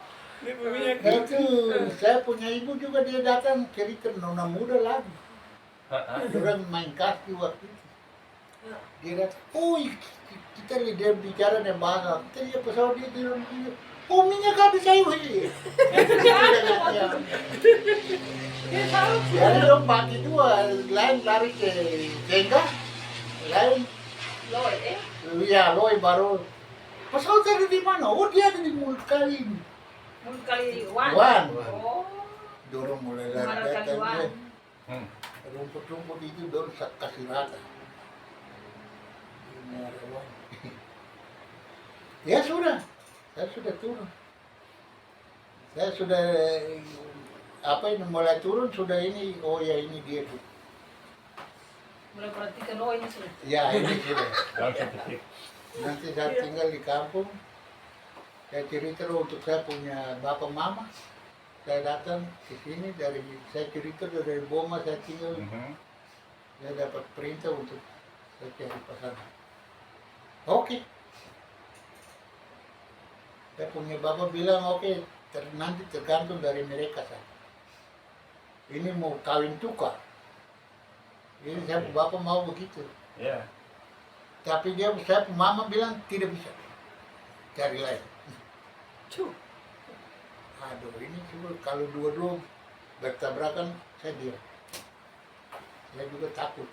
Ini minyak. Itu saya punya ibu juga dia datang cerita nona muda lagi. Orang main kaki waktu itu. Dia datang, oh kita lihat dia bicara dengan bahasa. Kita lihat pesawat dia bilang, oh minyak habis saya. Jadi dong bagi dua, lain lari ke Jengga, lain Lloyd, ya Loi baru. Pesawat ada di mana? Oh dia ada di mulut kali ini. mulut kali Wan. Wan. Oh, Dorong mulai Mana lari kali datang Wan. dia. Hmm. Rumput-rumput itu dorong kasih rata. Ini ada Wan. Ya sudah, saya sudah turun. Saya sudah apa ini mulai turun sudah ini, oh ya ini dia tuh. mulai perhatikan oh ini sudah. Ya ini sudah. Langsung ketik. Nanti saya tinggal di kampung. Saya cerita untuk saya punya bapak mama. Saya datang ke sini saya cerita dari Boma saya tinggal. Mhm. Saya dapat perintah untuk saya cari pasangan. Oke. Saya punya bapak bilang oke, nanti tergantung dari mereka saya. Ini mau kawin tukar. Ini saya bapak mau begitu. Ya. Tapi saya mama bilang tidak bisa. Cari lain. Cuh. Aduh ini cuma kalau dua-dua bertabrakan saya diam. Saya juga takut.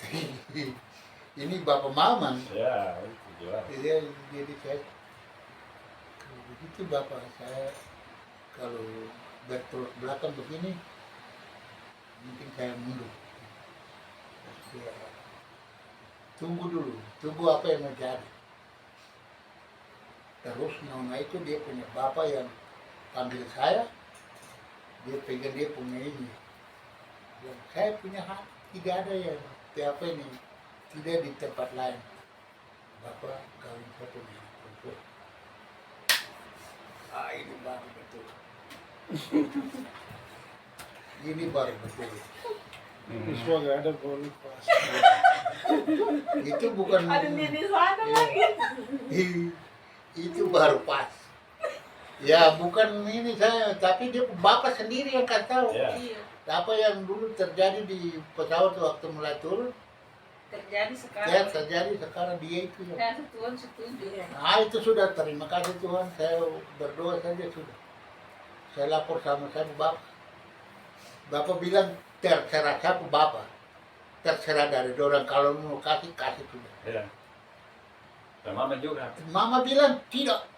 Ini bapak mama. Ya, itu jelas. Jadi saya kalau begitu bapak saya kalau bertolak belakang begini mungkin saya mundur. Ya, tunggu dulu, tunggu apa yang mau jadi. Terus nona itu dia punya bapak yang panggil saya, dia pegang dia punya ini. Dan saya punya hak, tidak ada yang apa ini, tidak di tempat lain. Bapak kawin saya punya anak perempuan. Ini baru betul. Ini baru betul. Semua nggak ada boleh pas. Itu bukan. Ada nenek sana Iya. lagi. Itu baru pas. Ya bukan ini saya, tapi dia bapak sendiri yang kasih tahu. Ya. Iya. Apa yang dulu terjadi di pesawat waktu mulai turun, Terjadi ya sekarang. terjadi sekarang dia itu. Saya Tuhan setuju. Nah itu sudah, terima kasih Tuhan, saya berdoa saja sudah. Saya lapor sama saya bapak. Bapak bilang terserah siapa bapak. Terserah dari orang, kalau mau kasih sudah. Ya. Dan mama juga. Mama bilang tidak,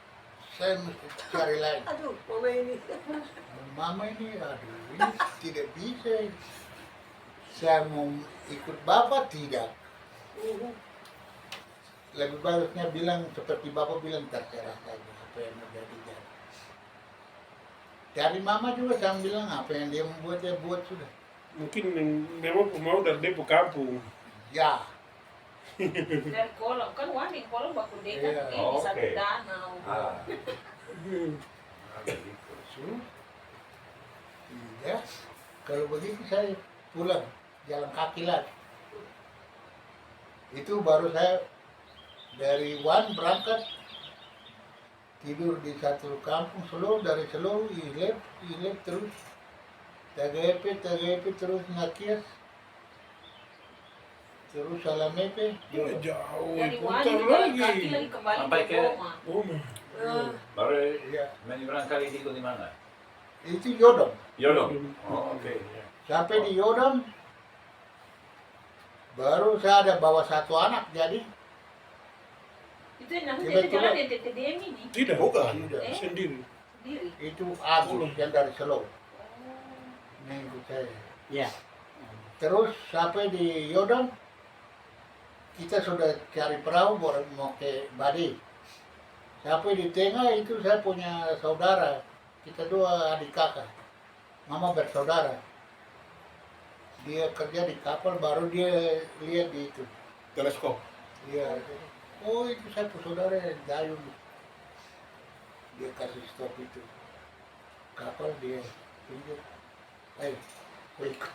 saya mesti cari lain. Aduh, mama ini. Mama ini, aduh, ini tidak bisa. Saya mau ikut bapak, tidak. Lebih bagusnya bilang seperti bapak bilang, terserah saja apa yang mau jadi. Dari mama juga saya bilang apa yang dia membuat, dia buat sudah. Mungkin memang mau dari dia kampung. Ya, Dari kolam kan Wan di kolam baku dekat Iya. di satu Oke. danau. Ah. sudah. Tidak. Kalau begitu saya pulang, jalan kaki lagi. Itu baru saya dari Wan berangkat, tidur di satu kampung Solo, dari Solo ilep terus TGP terus Nakias, terus Salamepe, Jauh, Dari Wan putar itu jalan kaki lagi. lagi kembali Sampai ke ke- Boma. Oh, Baru ya, menyeberang kali itu di mana? itu Yodom. Yodong. Oh, oke. Sampai di Yodom, baru saya ada bawa satu anak, jadi Itu yang namanya Kebetulan. itu jalan yang TTDM ini. Tidak, Bukan. sendiri. Sendiri. Itu Agus yang dari Selo. Oh. Ini ikut saya. Ya. Terus sampai di Yodong, kita sudah cari perahu baru mau ke Badi. Sampai di tengah itu saya punya saudara, kita dua adik kakak, mama bersaudara. Dia kerja di kapal, baru dia lihat di itu. Teleskop. Iya, oh itu saya saudara yang dayung. Dia kasih stop itu. Kapal dia tunjuk. Kau ikut.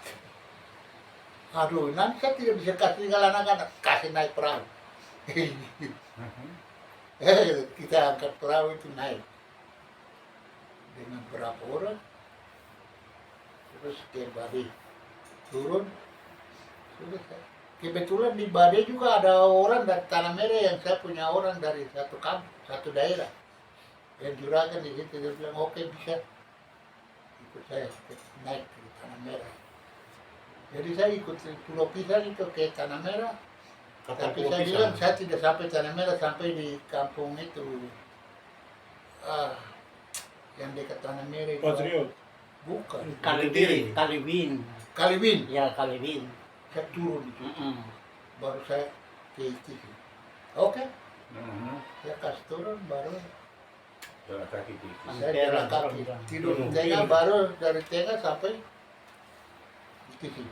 Aduh, nanti saya tidak bisa kasih tinggal anak-anak, kasih naik perahu. Kita angkat perahu itu naik. Dengan berapa orang? Terus ke Bade. Turun. Sudah saya. Kebetulan di Bade juga ada orang dari Tanah Merah yang saya punya orang dari satu kampung, satu daerah. Yang juragan di situ dia bilang oke bisa ikut saya naik ke Tanah Merah. Jadi saya ikut Pulau Pisang itu ke Tanah Merah. Tapi saya bilang saya tidak sampai Tanah Merah, sampai di kampung itu yang dekat Tanah Merah itu. Patriot. Bukan. Kaliwin. Kaliwin. Ya, Kaliwin. Saya turun itu. Mm-mm. Baru saya ke itu. Oke. Mhm. Saya kasih turun baru Jalan kaki di saya jalan kaki. Tidur di tengah baru dari tengah sampai di sini.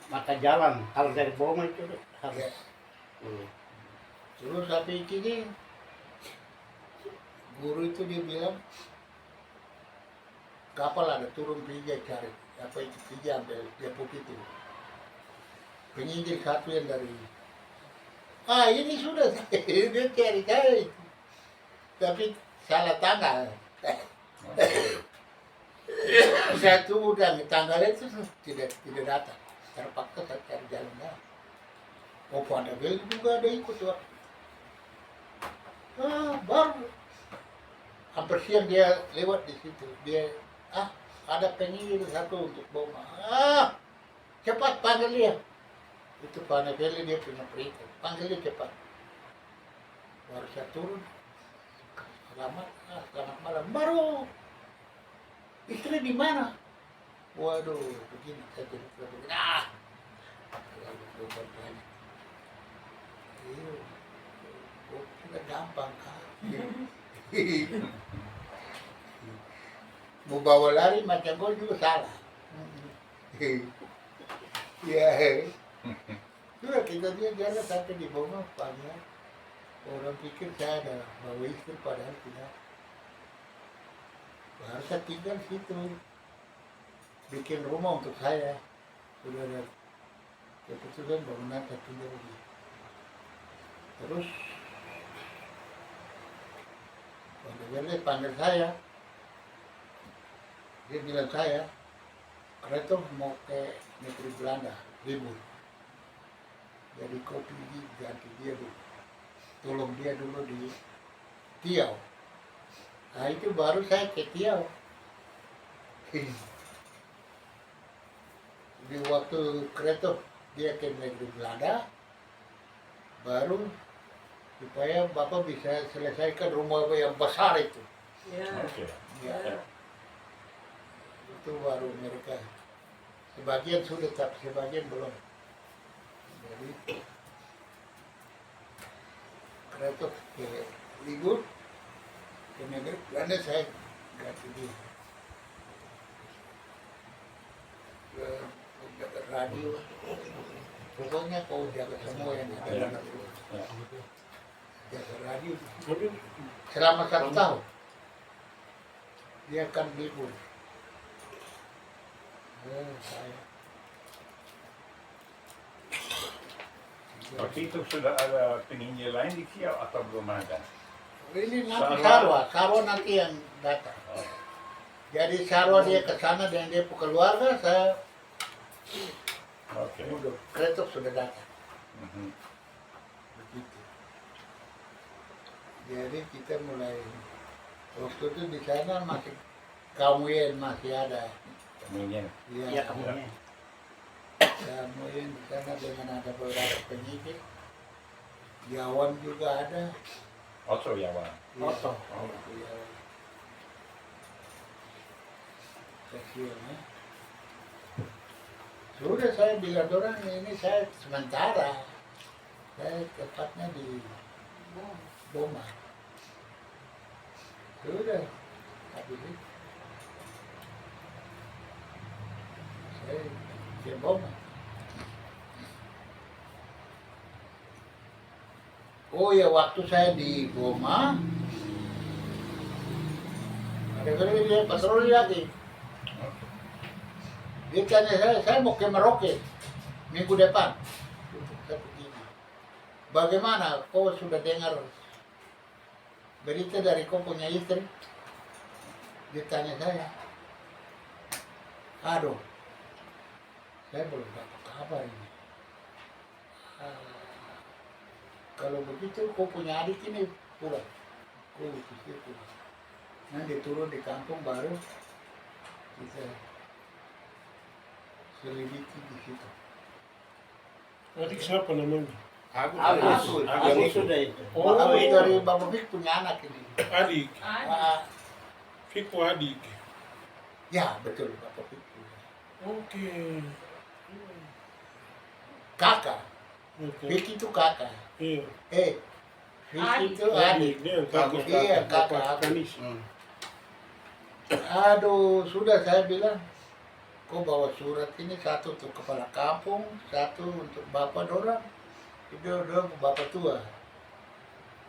Maka jalan. Kalau dari Boma itu Ya. harus. Terus sampai sini guru itu dia bilang kapal ada turun tiga cari apa itu tiga ambil dia putih itu penginjil satu yang dari ini sudah dia cari saya itu tapi salah tanggal saya tunggu dan tanggal itu tidak datang terpaksa saya cari jalan lain. Oh pada bel juga ada ikut waktu baru hampir siang dia lewat di situ dia ada penginjil satu untuk Boma cepat panggil dia itu panggil dia punya perintah panggil dia cepat baru saya turun selamat malam baru istri di mana waduh begini saya jadi begini lalu bertanya sudah gampang kan mau bawa lari macam gol juga salah. Ya, sudah kita dia jalan sampai di bawah panjang. Orang pikir saya ada bawa istri padahal tidak. Baru saya tinggal situ, bikin rumah untuk saya. Sudah ada keputusan bangunan saya tinggal di. Terus dia panggil saya, dia bilang saya, kereta mau ke negeri Belanda, libur. Jadi kopi ganti dia dulu, tolong dia dulu di Tiau. Nah itu baru saya ke Tiau. Di waktu kereta dia ke negeri Belanda, baru supaya Bapak bisa selesaikan rumah yang besar itu. Ya. Oke. Ya. Itu baru mereka. Sebagian sudah, tapi sebagian belum. Jadi kereta ke libur ke negeri Belanda saya ganti dia. Jaga radio. Pokoknya kau jaga semua yang ada dalam rumah. Jaga radio selama 1 tahun dia akan libur. Saya Waktu itu sudah ada penginjil lain di Kiau atau belum ada? ini nanti Sarwa. Sarwa nanti yang datang. Jadi Sarwa dia ke sana dengan dia keluarga, saya Oke. mundur. Kereta sudah datang. Mhm. Begitu. Jadi kita mulai waktu itu di sana masih Kamuyen masih ada. Penginjil. Ya, kamunya. Kamuyen di sana dengan ada beberapa penyidik. Yawan juga ada. Otso Yawan. Iya, Oto. Yawan. Kecil, ya. Sudah saya bilang orang ini saya sementara. Saya tepatnya di Boma. Sudah. Habis itu. Saya di Boma. Oh ya, waktu saya di Boma, ada kali dia patroli lagi. Dia tanya saya mau ke Merauke minggu depan. Saya begini. Bagaimana? Kau sudah dengar berita dari kau punya istri? Dia tanya saya. Aduh, saya belum dapat kabar ini. Kalau begitu kau punya adik ini pulang. Kau pikir pulang. Nanti turun di kampung baru kita selidiki di situ. Adik siapa namanya? Agus. Agus sudah itu. Oh, Aku dari Bapak Fik punya anak ini. adik. Ah, Fiku adik. ya betul Bapak Fik punya. Oke. Kakak, Oke. Fik itu kakak. Iya. Fik Adik. itu adik. Dia kakak. Iya, kakak. Bapak Kanis. Aduh, sudah saya bilang, kau bawa surat ini satu untuk kepala kampung, satu untuk bapak dorang, itu dorang bapak tua,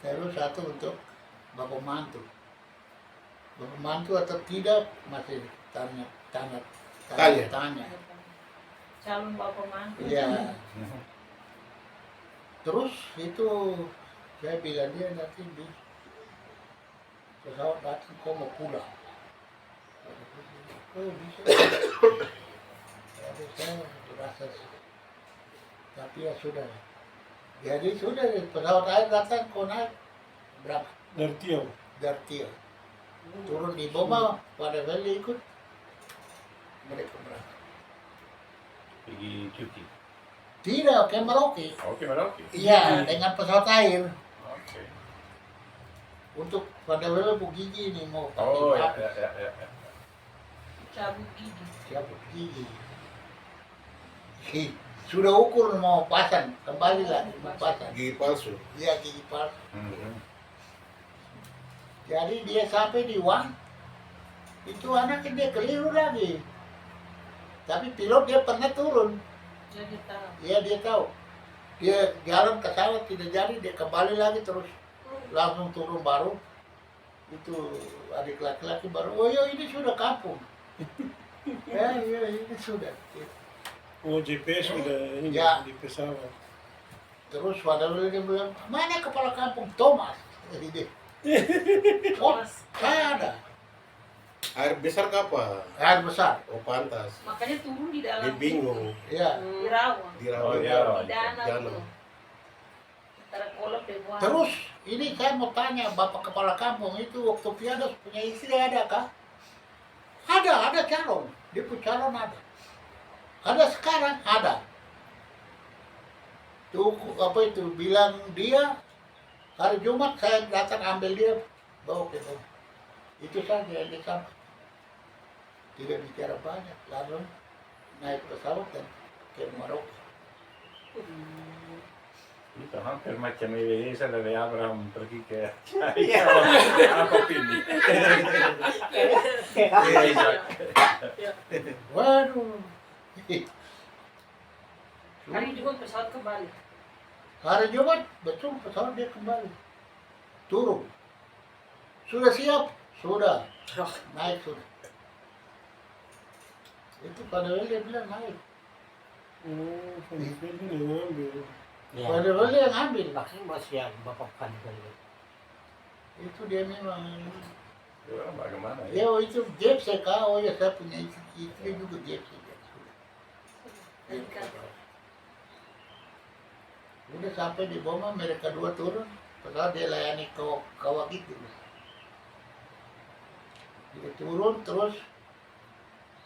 terus satu untuk bapak mantu. Bapak mantu atau tidak masih tanya. Calon bapak mantu. Iya. Terus itu saya bilang dia nanti di pesawat datang kau mau pulang. Oh bisa. Jadi saya merasa tapi ya sudah. Jadi sudah pesawat air datang kau naik berapa? Dari Tiau. Dartio. Turun di Boma pada Valley ikut mereka berangkat. Pergi cuti. Tidak ke Merauke. Oke, Merauke. Iya dengan pesawat air. Oke. Untuk pada Valley Bu Gigi ini mau pakai Oh ya, apa? ya. Cabut gigi. Siapa gigi? Sudah ukur mau pasang, kembali lagi mau pasang. Gigi palsu. Dia gigi palsu. Mhm. Jadi dia sampai di Wang, itu anaknya dia keliru lagi. Tapi pilot dia pernah turun, Jadi tahu. ya dia tahu. Dia jalan ke sawah tidak jadi, dia kembali lagi terus langsung turun baru. Itu adik laki-laki baru, oh ya ini sudah kampung. Ya ini sudah. Oh, GPS sudah ini Ya. di pesawat. Terus padahal dia bilang, mana kepala kampung Thomas? Jadi oh, saya ada. Air besar kapal. Air besar. Oh pantas. Makanya turun di dalam. Dia bingung. Ya. Di rawa. Di Oh rawa. ya. Di danau Danau. tuh. Antara kolom dan buah. Terus ini saya mau tanya Bapak Kepala Kampung itu waktu Piados punya istri ada kah? Ada calon. Dia punya calon ada. Ada sekarang ada. Tuh apa itu bilang dia hari Jumat saya datang ambil dia bawa ke rumah. Itu saja yang disampaikan. Tidak bicara banyak, lalu naik pesawat dan ke Maroko. Itu hampir macam Eliezer dari Abraham pergi ke Iya. apa ini? Waduh. Hari juga pesawat kembali. Hari Jumat betul pesawat dia kembali. Turun. Sudah siap? Sudah. Naik sudah. Itu padahal dia bilang naik. Oh, Filipina yang ngambil. Ya. Padahal dia yang ambil. Makanya masih yang bapak kan kali. Itu dia memang. Bagaimana Ya oh, itu Jeff saya kau ya saya punya istri juga Jeff saya. Udah sampai di Boma mereka dua turun. Pesawat dia layani kawak itu. Dia turun terus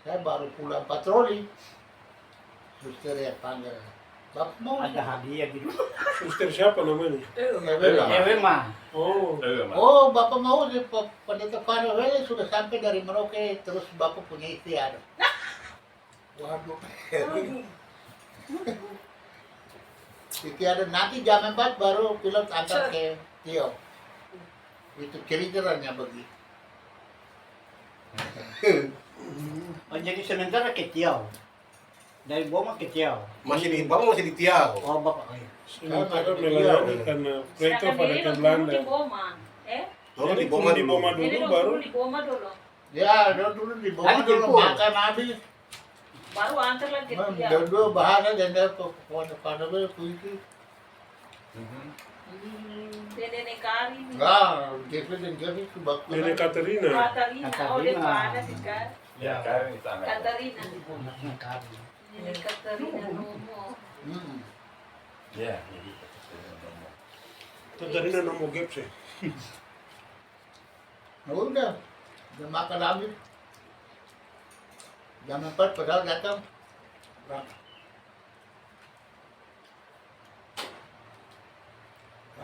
saya baru pulang patroli. Suster yang panggil, Bapak mau. Ada hadiah gitu. Suster siapa namanya? Ewe mah. Oh, Mas. Oh, Bapak mau di pendeta Farwell sudah sampai dari Merauke, terus Bapak punya istri ada. Waduh. Istri ada nanti jam 4 baru pilot antar ke Tio. Itu ceritanya begitu. Oh, jadi sementara ke Tiau. Dari Boma ke Tiau. Masih di Bapak masih di Tiau. Oh, Bapak. Oh, iya. sementara melayani karena Preto pada ke Belanda. di Boma. Dulu Jadi di Boma di dulu. Boma Jadi dulu dong baru dulu di Boma dulu. Ya, dulu di bawah Kan dulu jemput. makan habis. Baru antar lagi ke dia. Dua bahasa dan dia Farwell itu. Nenek Kari. Enggak, Jeffrey dan Jeffrey itu bakal. Nenek Katerina. Katarina. Oh, dia Katarina. ada sih kan. Ya, kan itu anak. Katarina. Anaknya kami. Nenek Katarina Nomo. Hmm. Ya, jadi Katerina nomor Gepse. Nah, udah makan habis. Jam 4 padahal datang.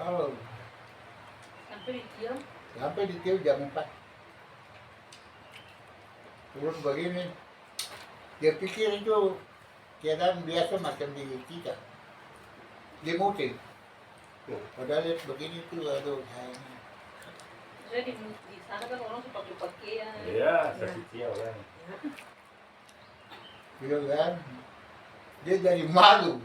Oh, Sampai di Tio. sampai di Tio jam 4. Terus begini, dia pikir itu keadaan biasa macam di kita. Di muting. Padahal lihat begini tuh, aduh, sayangnya. Jadi di sana kan orang suka pakai pakaian. ya, sakit tiaw kan. Iya kan? Dia jadi malu.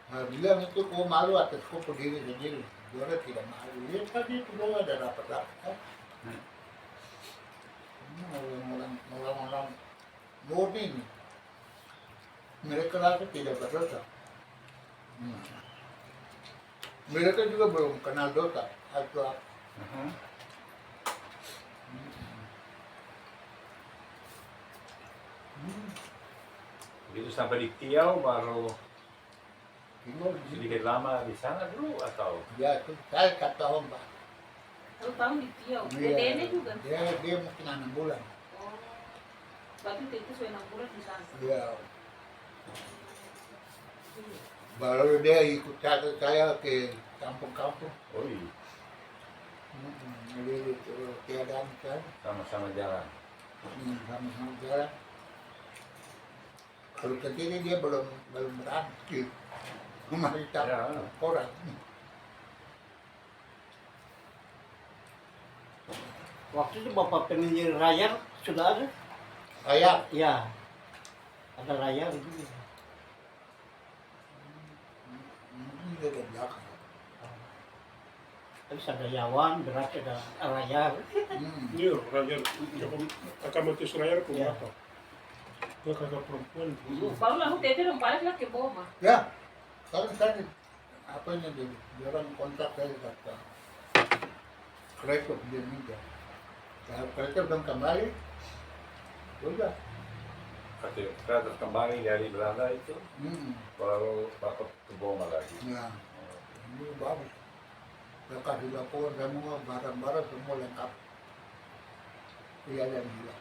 Nah, bilang itu kok malu atas kok berdiri sendiri. Dia tidak malu. Dia tadi itu doang ada rapat-rapat. Kan? Orang-orang murni ini. Mereka rasa tidak berdosa. Mereka juga belum kenal dosa. Atau apa. Begitu sampai di Tiau baru Tinggal di sini. sedikit lama di sana dulu atau? Ya, itu saya kata om Pak. Satu tahun di Tio. Iya. Nenek juga. Dia mungkin 6 bulan. Oh. Berarti itu sudah 6 bulan di sana. Ya. Baru dia ikut saya ke kampung-kampung. Oh iya, Melihat keadaan kan, sama-sama jalan. sama-sama jalan. Kalau ke sini dia belum berani memerintah Ya. orang. Waktu itu Bapak pengen jadi rayar sudah ada? Saya Ya. Ada rayar itu. ini dari belakang. Tapi ada Yawan, berarti ada rayar. Iya, Raja kakak mati Surayar pun Ya. apa? Dia kakak perempuan. Baru lah tete dong balik lah ke Boma. Ya, sekarang kan apa ini dia orang kontrak saya kata kereta dia minta. Kalau kereta belum kembali, udah. Ketika kembali dari Belanda itu baru dapat ke Boma lagi. Nah, ini bagus. Mereka di lapor semua barang-barang semua lengkap. Iya dan gila.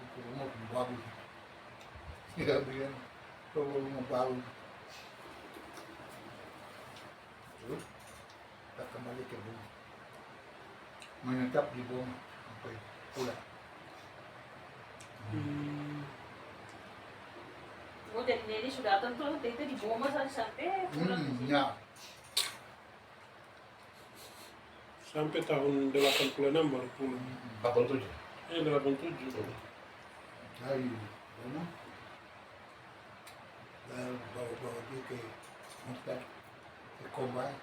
Itu rumah bagus. Dia bilang, rumah bagus. Terus kita kembali ke Boma. Menetap di Boma sampai pulang. Oh, dari nenek sudah datang tuh tete di Boma sampai pulang ke sini. Ya, Sampai tahun 86 baru pulang. 87. 87. dari Boma. Lalu bawa dia ke Mustad, ke Kombay.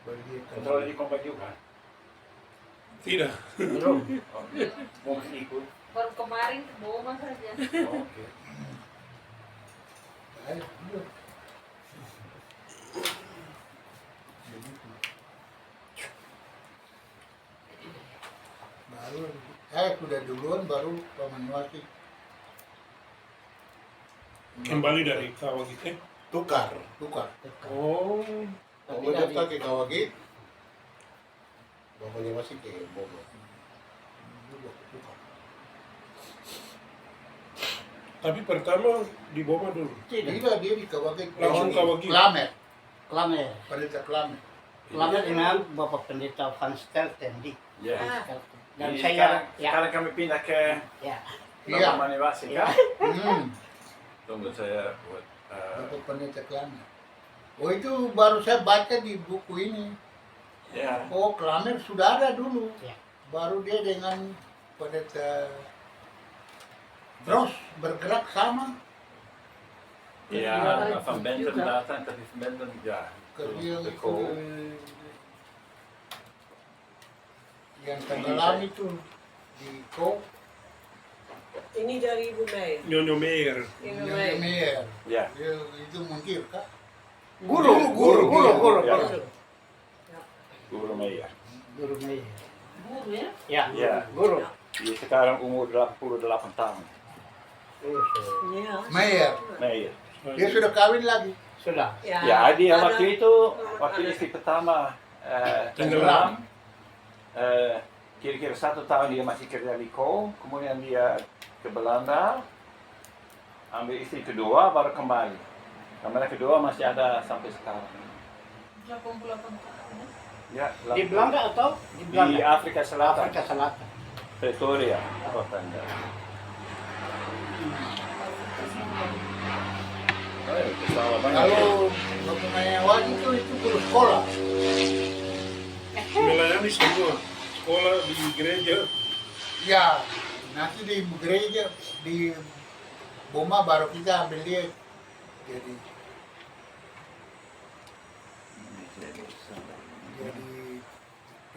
Baru dia Betul lagi kompak juga. Tidak. Belum. Mungkin ikut. Baru kemarin ke Boma saja. Oke. Saya belum. Begitu. Baru saya sudah duluan baru Pamanwati. Kembali dari Kawagite. Tukar. Tukar. Oh, Bapak daftar ke Kawagit. Bapaknya masih ke Bogor. Tukar. Tapi pertama di Boma dulu. Tidak. Tidak, dia di Kawagit. Langsung Kawagit. Klamet. Klamer. Pendeta Klamet. Klamer dengan Bapak Pendeta Van Stelten di. Ya. Dan Jadi saya, sekarang kami pindah ke ya. Iya. Bapak Manibasi kan? Tunggu saya buat Bapak Pendeta Klamet. Oh itu baru saya baca di buku ini. ya. Oh Klamet sudah ada dulu. Ya. Baru dia dengan Pendeta Bros bergerak sama. Ya, Van Benten datang, tapi Van Benten ya. Kerja Ke itu Ko. yang tenggelam itu di Ko. Ini dari Ibu Mei. Nyonya Meyer. Ibu Yang Mei. Meyer. Ya. Itu mungkin kak. Guru. Ya. Guru Meyer. Guru Meyer. Guru ya? Ya. Ya. Guru. Dia sekarang umur 88 tahun. Ya. Meyer. Meyer. Dia sudah kawin lagi. Sudah. Ya, dia ada- waktu itu, waktu istri pertama tenggelam, kira-kira 1 tahun dia masih kerja di Ko, kemudian dia ke Belanda, ambil istri kedua, baru kembali. Kamera kedua masih ada sampai sekarang. 88 tahun. Ya, Di Belanda atau di di Belanda? Afrika Selatan, Afrika Selatan. Pretoria, kotanya. Kesalahan banget. Kalau Bapak Mayawan itu guru sekolah. Melayani semua. Sekolah di gereja. Ya, nanti di gereja di Boma baru kita ambil dia jadi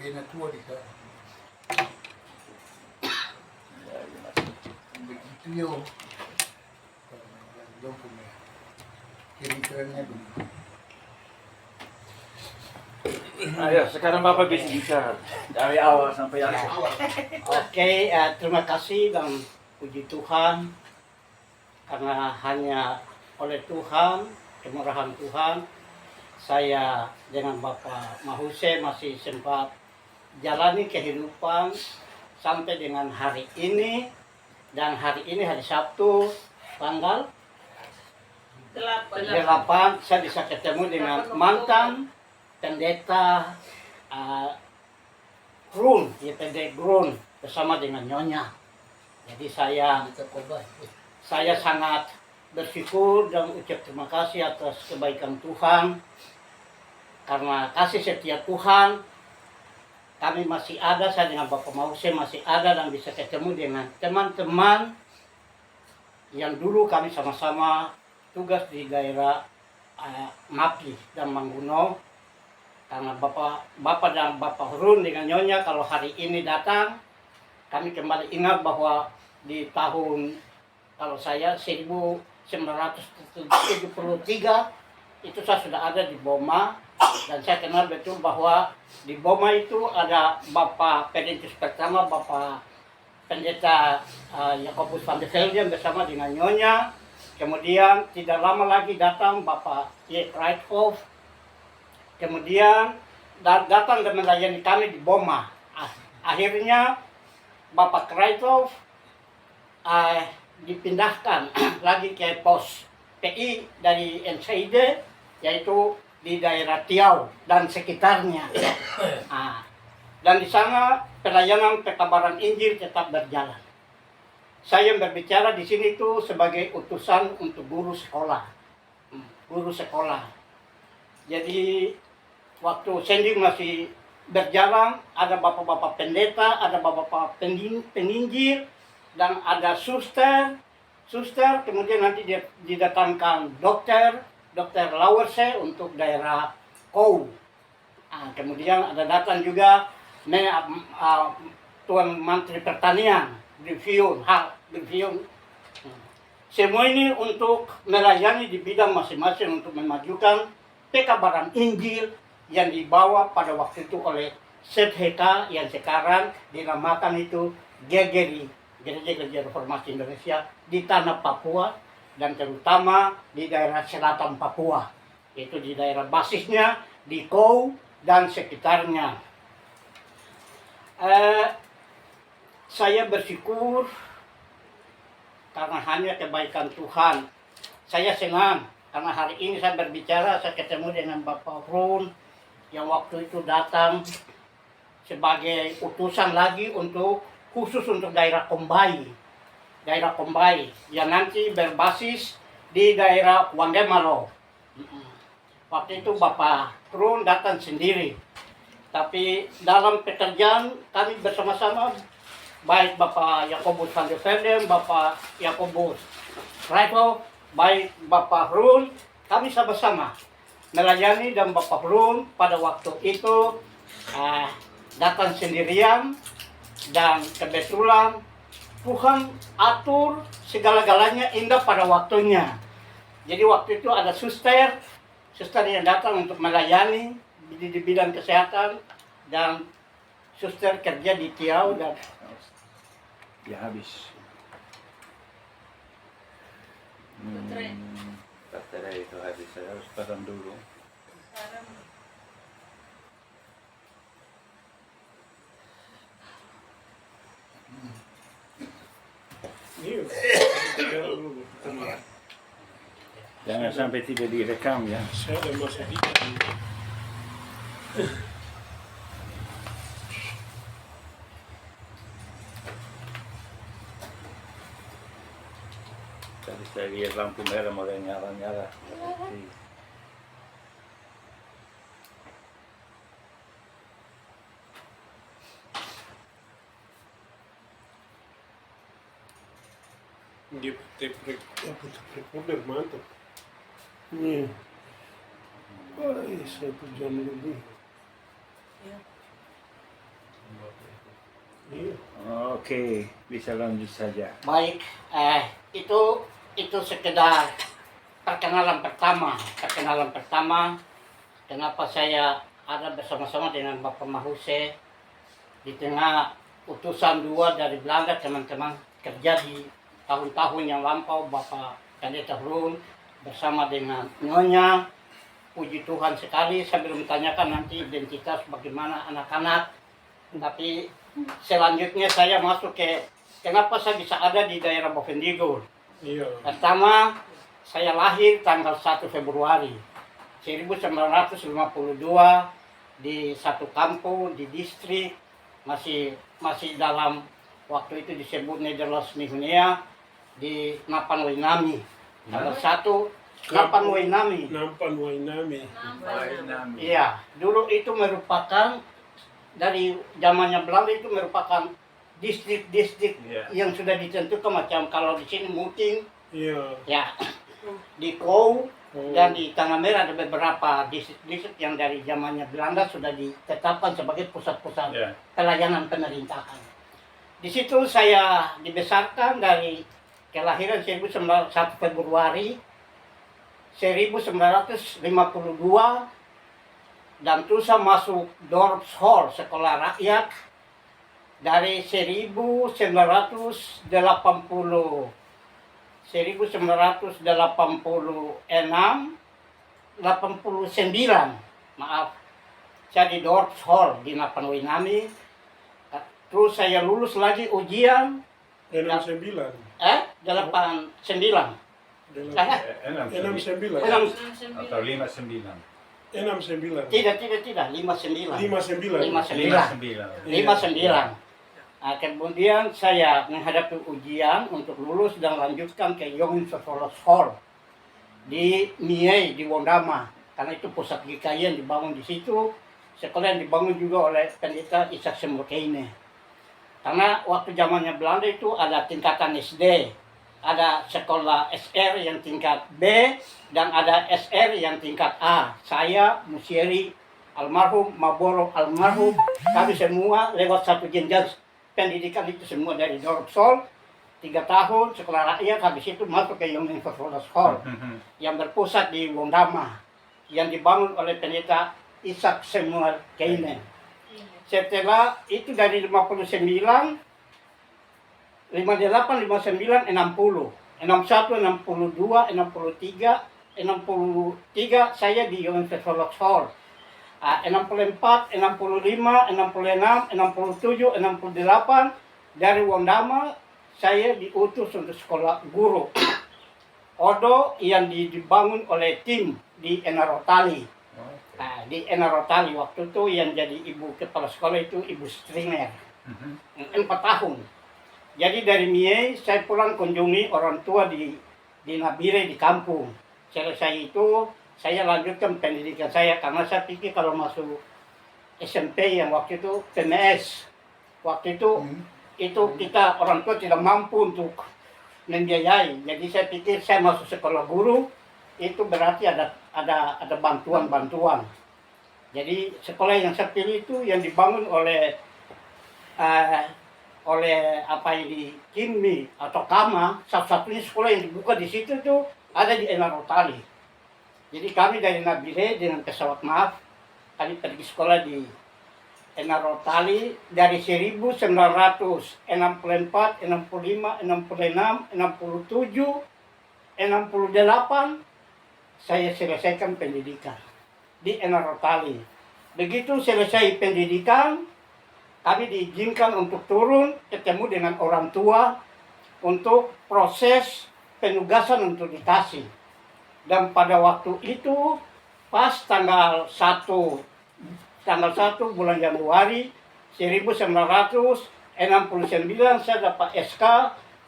penatua di sana. Begitu yo. Dong punya kira-kiranya begitu. Ayo, sekarang Bapak bisa bicara dari awal sampai akhir. Oke, terima kasih dan puji Tuhan karena hanya oleh Tuhan, kemurahan Tuhan, saya dengan Bapak Mahuse masih sempat jalani kehidupan sampai dengan hari ini, dan hari ini hari Sabtu tanggal 8 saya bisa ketemu dengan mantan pendeta Grun, ya pendeta Grun bersama dengan Nyonya. Jadi Kita coba. saya sangat bersyukur dan ucap terima kasih atas kebaikan Tuhan. Karena kasih setia Tuhan, kami masih ada, saya dengan Bapak Mause masih ada dan bisa ketemu dengan teman-teman yang dulu kami sama-sama tugas di daerah Mapi dan Mangguno. Karena Bapak dan Bapak Run dengan Nyonya kalau hari ini datang, kami kembali ingat bahwa di tahun, kalau saya 1973 itu saya sudah ada di Boma, dan saya kenal betul bahwa di Boma itu ada Bapak Perintis pertama, Bapak Pendeta Yakobus van de Velden bersama dengan Nyonya. Kemudian tidak lama lagi datang Bapak J. Kreithoff. Kemudian datang dan melayani kami di Boma. Akhirnya Bapak Kreithoff dipindahkan lagi ke pos PI dari NCID, yaitu di daerah Tiau dan sekitarnya. Dan di sana pelayanan pekabaran Injil tetap berjalan. Saya yang berbicara di sini itu sebagai utusan untuk guru sekolah. Guru sekolah. Jadi waktu sendiri masih berjalan, ada bapak-bapak pendeta, ada bapak-bapak peninjil, dan ada suster, kemudian nanti didatangkan dokter Lauwerse untuk daerah Kou. Kemudian ada datang juga Tuan Menteri Pertanian, Grifion. Semua ini untuk melayani di bidang masing-masing untuk memajukan pekabaran Injil yang dibawa pada waktu itu oleh SEPHK yang sekarang dinamakan itu GGRI, Gereja Reformasi Indonesia di tanah Papua dan terutama di daerah selatan Papua, yaitu di daerah basisnya di Kou dan sekitarnya. Saya bersyukur karena hanya kebaikan Tuhan. Saya senang karena hari ini saya berbicara, saya ketemu dengan Bapak Run yang waktu itu datang sebagai utusan lagi khusus untuk daerah Kombai. Daerah Kombai yang nanti berbasis di daerah Wangemalo. Waktu itu Bapak Run datang sendiri. Tapi dalam pekerjaan kami bersama-sama, baik Bapak Yakobus van der Velde, Bapak Yakobus Reito, baik Bapak Run, kami sama-sama melayani. Dan Bapak Run pada waktu itu datang sendirian, dan kebetulan Tuhan atur segala-galanya indah pada waktunya. Jadi waktu itu ada suster yang datang untuk melayani di bidang kesehatan, dan suster kerja di Tiau dan Ya habis. Baterai itu habis, saya harus padam dulu. Iya. Jangan sampai tidak direkam ya. Saya ada masa dikit. Tadi saya lihat lampu merah mulai nyala-nyala. Dia tape recorder mantap. Nih. Wah, 1 jam lebih. Iya. Oke, bisa lanjut saja. baik. Itu sekedar perkenalan pertama. Kenapa saya ada bersama-sama dengan Bapak Mahuse di tengah utusan 2 dari Belanda, teman-teman kerja di tahun-tahun yang lampau. Bapak Pendeta Run bersama dengan Nyonya. Puji Tuhan sekali, saya belum tanyakan nanti identitas bagaimana anak-anak. Tapi selanjutnya saya masuk ke kenapa saya bisa ada di daerah Bovendigul. Iya. Pertama, saya lahir tanggal 1 Februari 1952 di satu kampung di distrik masih dalam waktu itu disebut Nederlands Nihunea di Napan Wainami. Tanggal 1 Napan Wainami. Nampan Wainami. Iya, dulu itu merupakan dari zamannya Belanda, itu merupakan distrik-distrik yang sudah ditentukan, macam kalau di sini Muting, Iya. ya di Kou dan di Tanah Merah ada beberapa distrik-distrik yang dari zamannya Belanda sudah ditetapkan sebagai pusat-pusat pelayanan pemerintahan. Di situ saya dibesarkan dari kelahiran 1 Februari 1952, dan terus saya masuk Dorpshall Sekolah Rakyat dari 1989, maaf, saya di Dorpshall di Napan Wainami. Terus saya lulus lagi ujian 69. 89. 69. Atau 59. 69. Tidak, 59. 59. 59. Nah, kemudian saya menghadapi ujian untuk lulus dan lanjutkan ke Young Sofolos Hall di Mie di Wondama, karena itu pusat GKI yang dibangun di situ. Sekolah yang dibangun juga oleh pendeta Ishak Semurkeine. Karena waktu zamannya Belanda itu ada tingkatan SD, ada sekolah SR yang tingkat B, dan ada SR yang tingkat A. Saya, Musieri, almarhum, Maboro, almarhum, kami semua lewat satu jenjang pendidikan itu semua dari Dorpshall, 3 tahun sekolah rakyat, habis itu masuk ke Young Sofolos Hall yang berpusat di Wondama, yang dibangun oleh pendeta Ishak Semurkeine. Setelah itu dari 59, 58, 59, 60, 61, 62, 63, 63 saya di Young Sofolos Hall. 64, 65, 66, 67, 68 dari Wondama saya diutus untuk sekolah guru. Odo yang dibangun oleh tim di Enarotali. Nah, di Enarotali waktu itu yang jadi ibu kepala sekolah itu Ibu Stringer. 4 tahun. Jadi dari Mie saya pulang kunjungi orang tua di Nabire di kampung. Selesai itu saya lanjutkan pendidikan saya karena saya pikir kalau masuk SMP yang waktu itu PMS. Waktu itu kita orang tua tidak mampu untuk membiayai. Jadi saya pikir saya masuk sekolah guru itu berarti ada bantuan-bantuan. Jadi sekolah yang saya pilih itu yang dibangun oleh apa yang di Kimi atau Kama, satu-satunya sekolah yang dibuka di situ tuh ada di Enarotali. Jadi kami dari Nabire dengan pesawat maaf kami pergi sekolah di Enarotali dari 1964, 65, 66, 67, 68 saya selesaikan pendidikan di Enarotali. Begitu selesai pendidikan, kami diizinkan untuk turun ketemu dengan orang tua untuk proses penugasan untuk dikasih. Dan pada waktu itu pas tanggal 1 bulan Januari 1969 saya dapat SK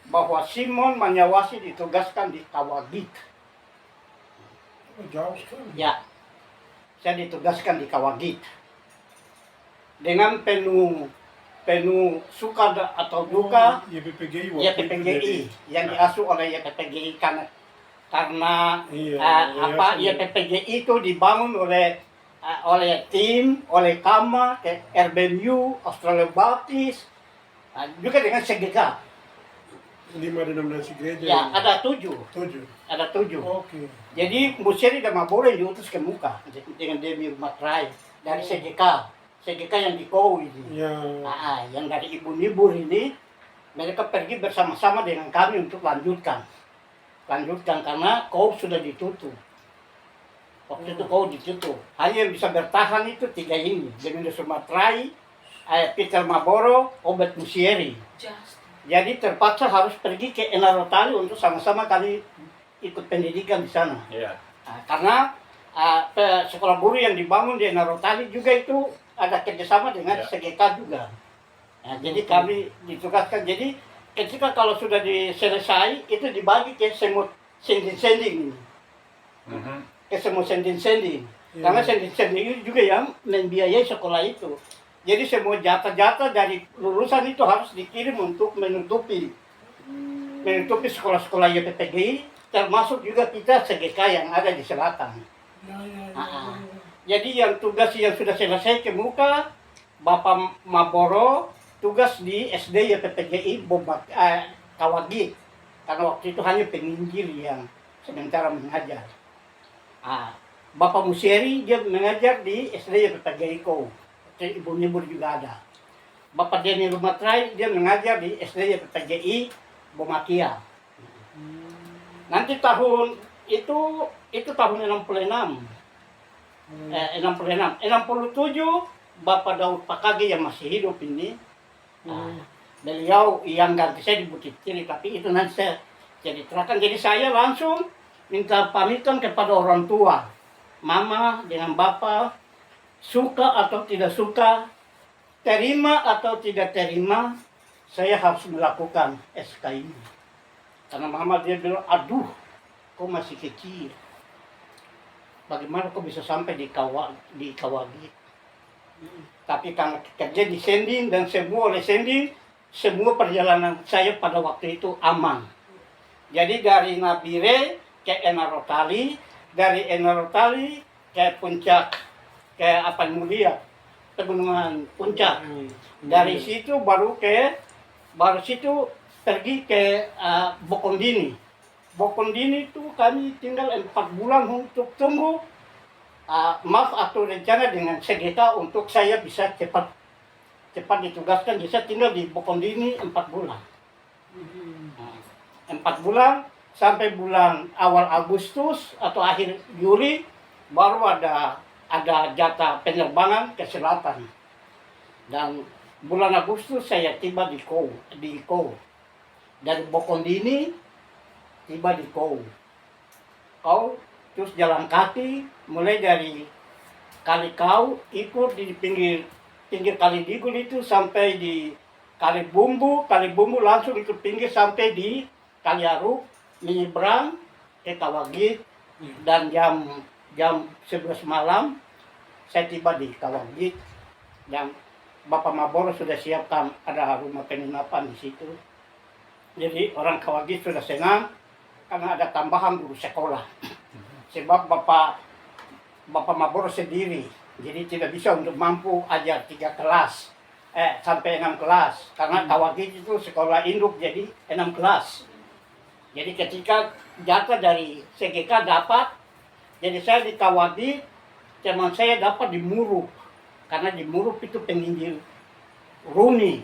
bahwa Simon Manyawasi ditugaskan di Kawagit. Jauh sekali. Ya, saya ditugaskan di Kawagit. Dengan penuh suka atau duka, YPPGI YPPGI yang diasuh oleh YPPGI karena YPPGI itu dibangun oleh tim, oleh Kama, RBNU, Australia Baptist, juga dengan SGK. 5 denominasi gereja. Ya, ada 7. 7. Ada 7. Oke. Jadi Museri dan Maboro yang diutus ke muka dengan Demi Matrai dari SGK. SGK yang di Kou ini. Ya. Yang dari Ibu Nibur ini, mereka pergi bersama-sama dengan kami untuk lanjutkan karena Kou sudah ditutup. Waktu itu Kou ditutup. Hanya yang bisa bertahan itu 3 ini, Demi Sumatrai, Peter Maboro, Obet Musieri. Jadi terpaksa harus pergi ke Enarotali untuk sama-sama kali ikut pendidikan di sana. Iya. Karena sekolah guru yang dibangun di Enarotali juga itu ada kerjasama dengan SGK juga. Jadi kami ditugaskan. Jadi ketika kalau sudah selesai itu dibagi ke semua sending-sending. Ke semua sending-sending. Karena sending-sending itu juga yang membiayai sekolah itu. Jadi semua jatah-jatah dari lulusan itu harus dikirim untuk menutupi sekolah-sekolah YPPGI, termasuk juga kita SGK yang ada di selatan. Jadi yang tugas yang sudah selesai ke muka, Bapak Maboro tugas di SD YPPGI Kawagit. Karena waktu itu hanya penginjil yang sementara mengajar. Bapak Musieri dia mengajar di SD YPPGI Kou. Ibu Nibur juga ada. Bapak Deni Lumatrai dia mengajar di SD YPPGI Bomakia. Nanti tahun itu tahun 66. 67 Bapak Daud Pakage yang masih hidup ini. Beliau yang ganti saya di Bukit Tiri, tapi itu nanti saya jadi terangkan. Jadi saya langsung minta pamitan kepada orang tua, mama dengan bapak, suka atau tidak suka, terima atau tidak terima, saya harus melakukan SK ini. Karena mama dia bilang, aduh, kau masih kecil. Bagaimana kau bisa sampai di Kawagit? Tapi karena kerja di Sending dan semua oleh Sending, semua perjalanan saya pada waktu itu aman. Jadi dari Nabire ke Enarotali, dari Enarotali ke Puncak, ke Mulia, Pegunungan Puncak. Dari situ baru pergi ke Bokondini. Bokondini itu kami tinggal 4 bulan untuk tunggu atau rencana dengan SGK untuk saya bisa cepat ditugaskan. Jadi saya tinggal di Bokondini 4 bulan. 4 bulan sampai bulan awal Agustus atau akhir Juli baru ada jatah penerbangan ke selatan. Dan bulan Agustus saya tiba di Kou. dari Bokondini tiba di Kau. Kau terus jalan kaki mulai dari Kali Kau ikut di pinggir Kali Digul itu sampai di Kali Bumbu langsung ikut pinggir sampai di Kali Aruk, menyeberang ke Kawagit dan jam 11 malam saya tiba di Kawagit dan Bapak Maboro sudah siapkan ada rumah penginapan di situ. Jadi orang Kawagit sudah senang karena ada tambahan guru sekolah. Sebab Bapak Maboro sendiri, jadi tidak bisa untuk mampu ajar 3 kelas, sampai 6 kelas. Karena Kawagit itu sekolah induk jadi 6 kelas. Jadi ketika jatah dari CGK dapat, jadi saya di Kawagit, cuman saya dapat di Murup. Karena di Murup itu penginjil Runi.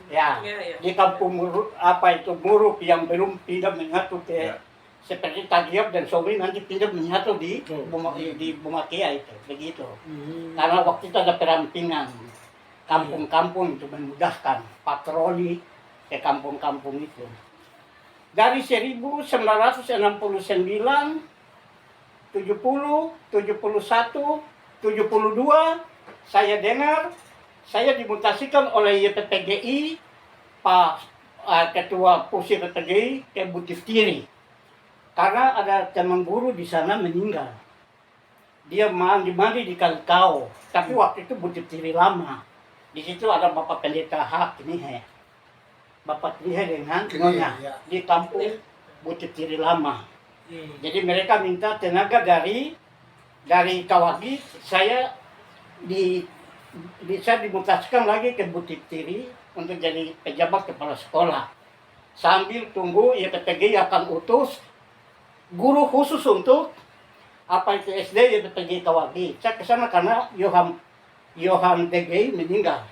Ya, di kampung Murup, Murup yang belum pindah menyatu ke seperti Tagiap dan Somi nanti pindah menyatu di Bumakia itu, begitu. Karena waktu itu ada perampingan kampung-kampung itu memudahkan patroli ke kampung-kampung itu. Dari 1969, 70, 71, 72, saya dengar saya dimutasikan oleh YPPGI, Pak Ketua Pusat PPGI ke Butiftiri. Karena ada teman guru di sana meninggal. Dia mandi di Kali Kau, tapi waktu itu Butiftiri lama. Di situ ada Bapak Pendeta Hak ini Bapak Knihe dengan Nyonya di kampung Butiftiri lama. Jadi mereka minta tenaga dari Kawagit, saya bisa dimutasikan lagi ke Butiftiri untuk jadi pejabat kepala sekolah. Sambil tunggu YPPGI akan utus guru khusus untuk SD YPPGI Kawagit. Saya ke sana karena Yohan DGI meninggal.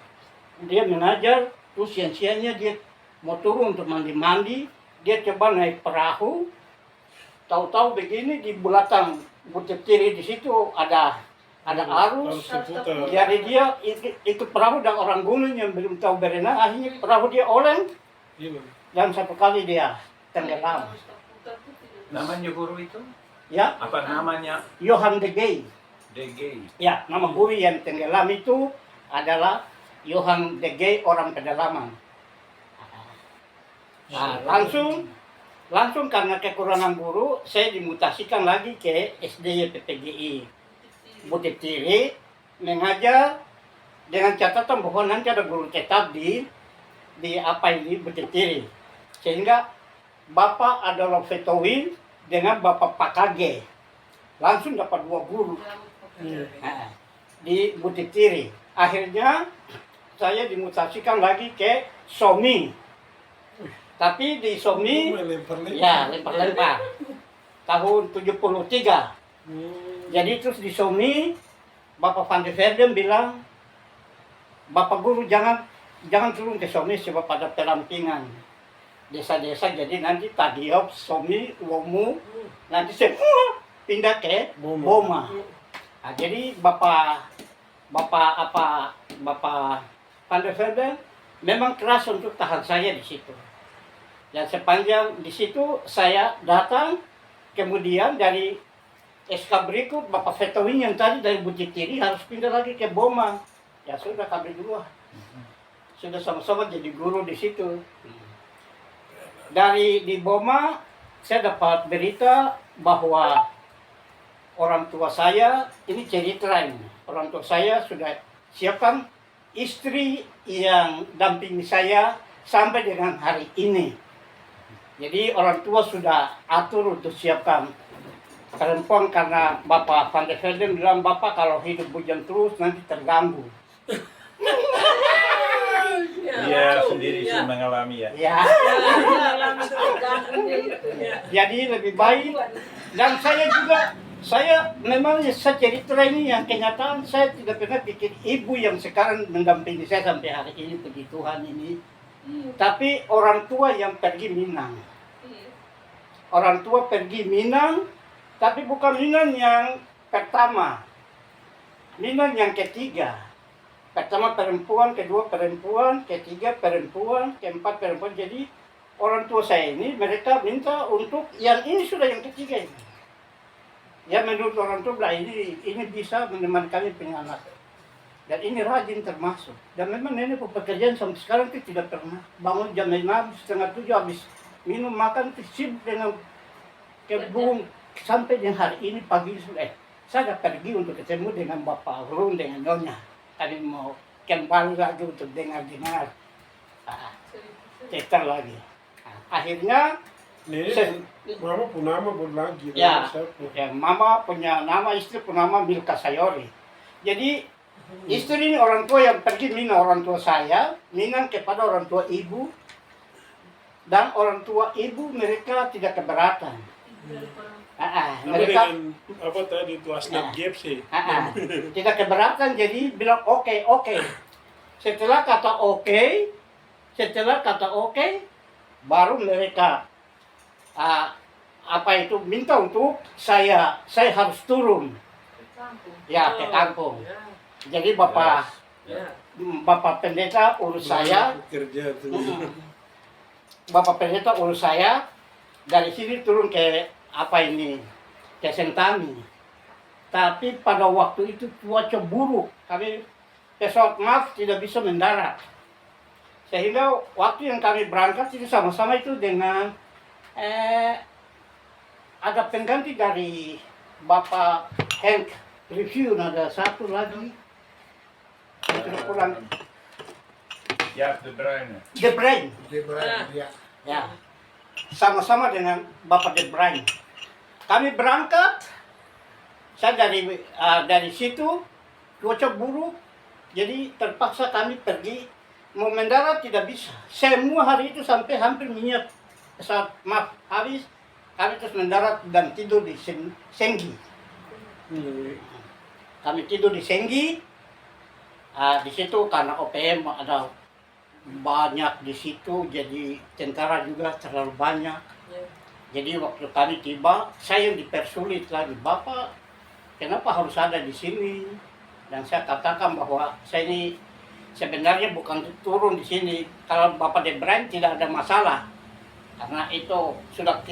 Dia mengajar, terus siang-siangnya dia mau turun untuk mandi-mandi, dia coba naik perahu. Tahu-tahu begini di belakang Butiftiri di situ ada arus. Jadi dia ikut perahu dan orang gunung yang belum tahu berenang, akhirnya perahu dia oleng dan satu kali dia tenggelam. Namanya guru itu? Ya. Apa namanya? Yohan DGI. DG. Ya, nama guru yang tenggelam itu adalah Yohan DGI, orang pedalaman. Nah, langsung karena kekurangan guru, saya dimutasikan lagi ke SD PPGI Butiftiri, mengajar dengan catatan bahwa nanti ada guru tetap di Butiftiri. Sehingga Bapak Adolf Fetowin dengan Bapak Pakage langsung dapat 2 guru di Butiftiri. Akhirnya saya dimutasikan lagi ke Somi. Tapi di Somi lempar-lempar. Tahun 73. Jadi terus di Somi Bapak Van de Verden bilang, Bapak guru jangan turun ke Somi sebab ada perampingan desa-desa, jadi nanti Tagiop, Somi, Womu, nanti saya pindah ke Boma. Nah, jadi Bapak Van de Verden memang keras untuk tahan saya di situ. Dan sepanjang di situ saya datang, kemudian dari SK berikut Bapak Fetowin yang tadi dari Butiftiri harus pindah lagi ke Boma. Ya sudah, kami dua sudah sama-sama jadi guru di situ. Di Boma saya dapat berita bahwa orang tua saya, ini cerita ini, orang tua saya sudah siapkan istri yang dampingi saya sampai dengan hari ini. Jadi orang tua sudah atur untuk siapkan perempuan karena Bapak Van de Verden bilang, Bapak kalau hidup bujang terus nanti terganggu. Dia sendiri sudah mengalami ya. Ya. Jadi lebih baik. Dan saya memang saya cerita ini yang kenyataan, saya tidak pernah pikir ibu yang sekarang mendampingi saya sampai hari ini, puji Tuhan ini. Tapi orang tua yang pergi Minang. Orang tua pergi Minang, tapi bukan Minang yang pertama. Minang yang ketiga. Pertama perempuan, kedua perempuan, ketiga perempuan, keempat perempuan. Jadi orang tua saya ini mereka minta untuk yang ini sudah yang ketiga ini. Ya menurut orang tua bilang ini bisa menemani kami punya anak. Dan ini rajin termasuk. Dan memang nenek pekerjaan sampai sekarang itu tidak pernah bangun jam 6, setengah 7 habis minum makan itu sibuk dengan kebun sampai dengan hari ini pagi sudah. Saya pergi untuk ketemu dengan Bapak Run dengan Nyonya. Kami mau kembali lagi untuk dengar-dengar. Cetar lagi. Akhirnya Nenek, mama pun nama pun lagi. Ya, Siapa? ya, mama punya nama, istri punya nama Milka Sayori. Jadi istri ini orang tua yang pergi minang orang tua saya, minang kepada orang tua ibu, dan orang tua ibu mereka tidak keberatan. Apa Mereka dengan apa tadi itu Asnaf Gap sih? tidak keberatan, jadi bilang oke. Setelah kata oke, baru mereka apa itu minta untuk saya harus turun ya ke kampung. Jadi bapak pendeta urus saya, Kerja tuh. bapak pendeta urus saya dari sini turun ke ke Sentani. Tapi pada waktu itu cuaca buruk, kami pesawat maaf tidak bisa mendarat. Sehingga waktu yang kami berangkat itu sama-sama itu dengan ada pengganti dari Bapak Henk Review, ada satu lagi sudah pulang, Ja, de Bruyne. De Bruin. Dia berani dia. Ya, sama-sama dengan Bapak De Bruin. Kami berangkat, saya dari situ cuaca buruk, jadi terpaksa kami pergi, mau mendarat tidak bisa. Semua hari itu sampai hampir minyak pesawat maaf habis, kami terus mendarat dan tidur di Senggi. Kami tidur di Senggi. Di situ karena OPM ada banyak di situ, jadi tentara juga terlalu banyak. Jadi waktu kami tiba, saya yang dipersulit lagi, Bapak, kenapa harus ada di sini? Dan saya katakan bahwa saya ini sebenarnya bukan turun di sini. Kalau Bapak De Bruin tidak ada masalah, karena itu sudah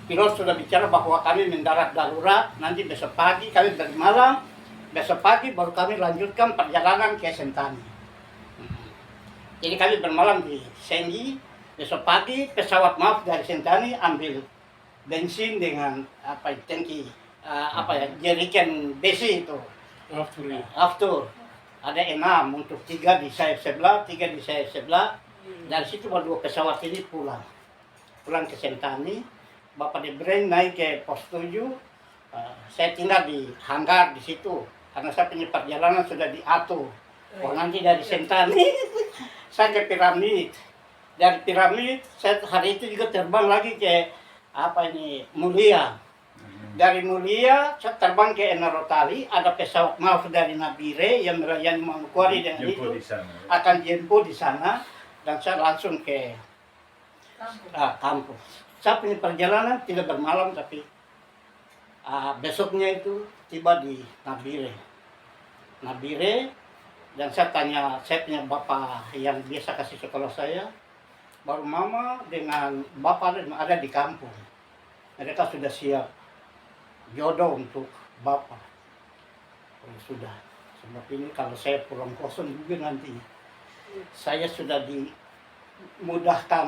pilot sudah bicara bahwa kami mendarat darurat, nanti besok pagi kami bermalam, besok pagi baru kami lanjutkan perjalanan ke Sentani. Jadi kami bermalam di Senggi, besok pagi pesawat maaf dari Sentani ambil bensin dengan tangki jerigen besi itu. After ada 6 untuk 3 di sayap sebelah, 3 di sayap sebelah. Dari situ baru pesawat ini pulang ke Sentani. Bapak De Bruin naik ke pos 7. Saya tinggal di hanggar di situ karena saya punya perjalanan sudah diatur. Nanti dari Sentani saya ke piramid. Dari piramid saya hari itu juga terbang lagi ke Mulia. Dari Mulia saya terbang ke Enarotali, ada pesawat maaf dari Nabire yang melayani Manokwari dengan itu akan jemput di sana dan saya langsung ke kampus. Saya punya perjalanan tidak bermalam, tapi besoknya itu tiba di Nabire dan saya tanya, saya punya bapak yang biasa kasih sekolah saya, baru mama dengan bapak ada di kampung. Mereka sudah siap jodoh untuk bapak. Sudah, sebab ini kalau saya pulang kosong juga nanti saya sudah dimudahkan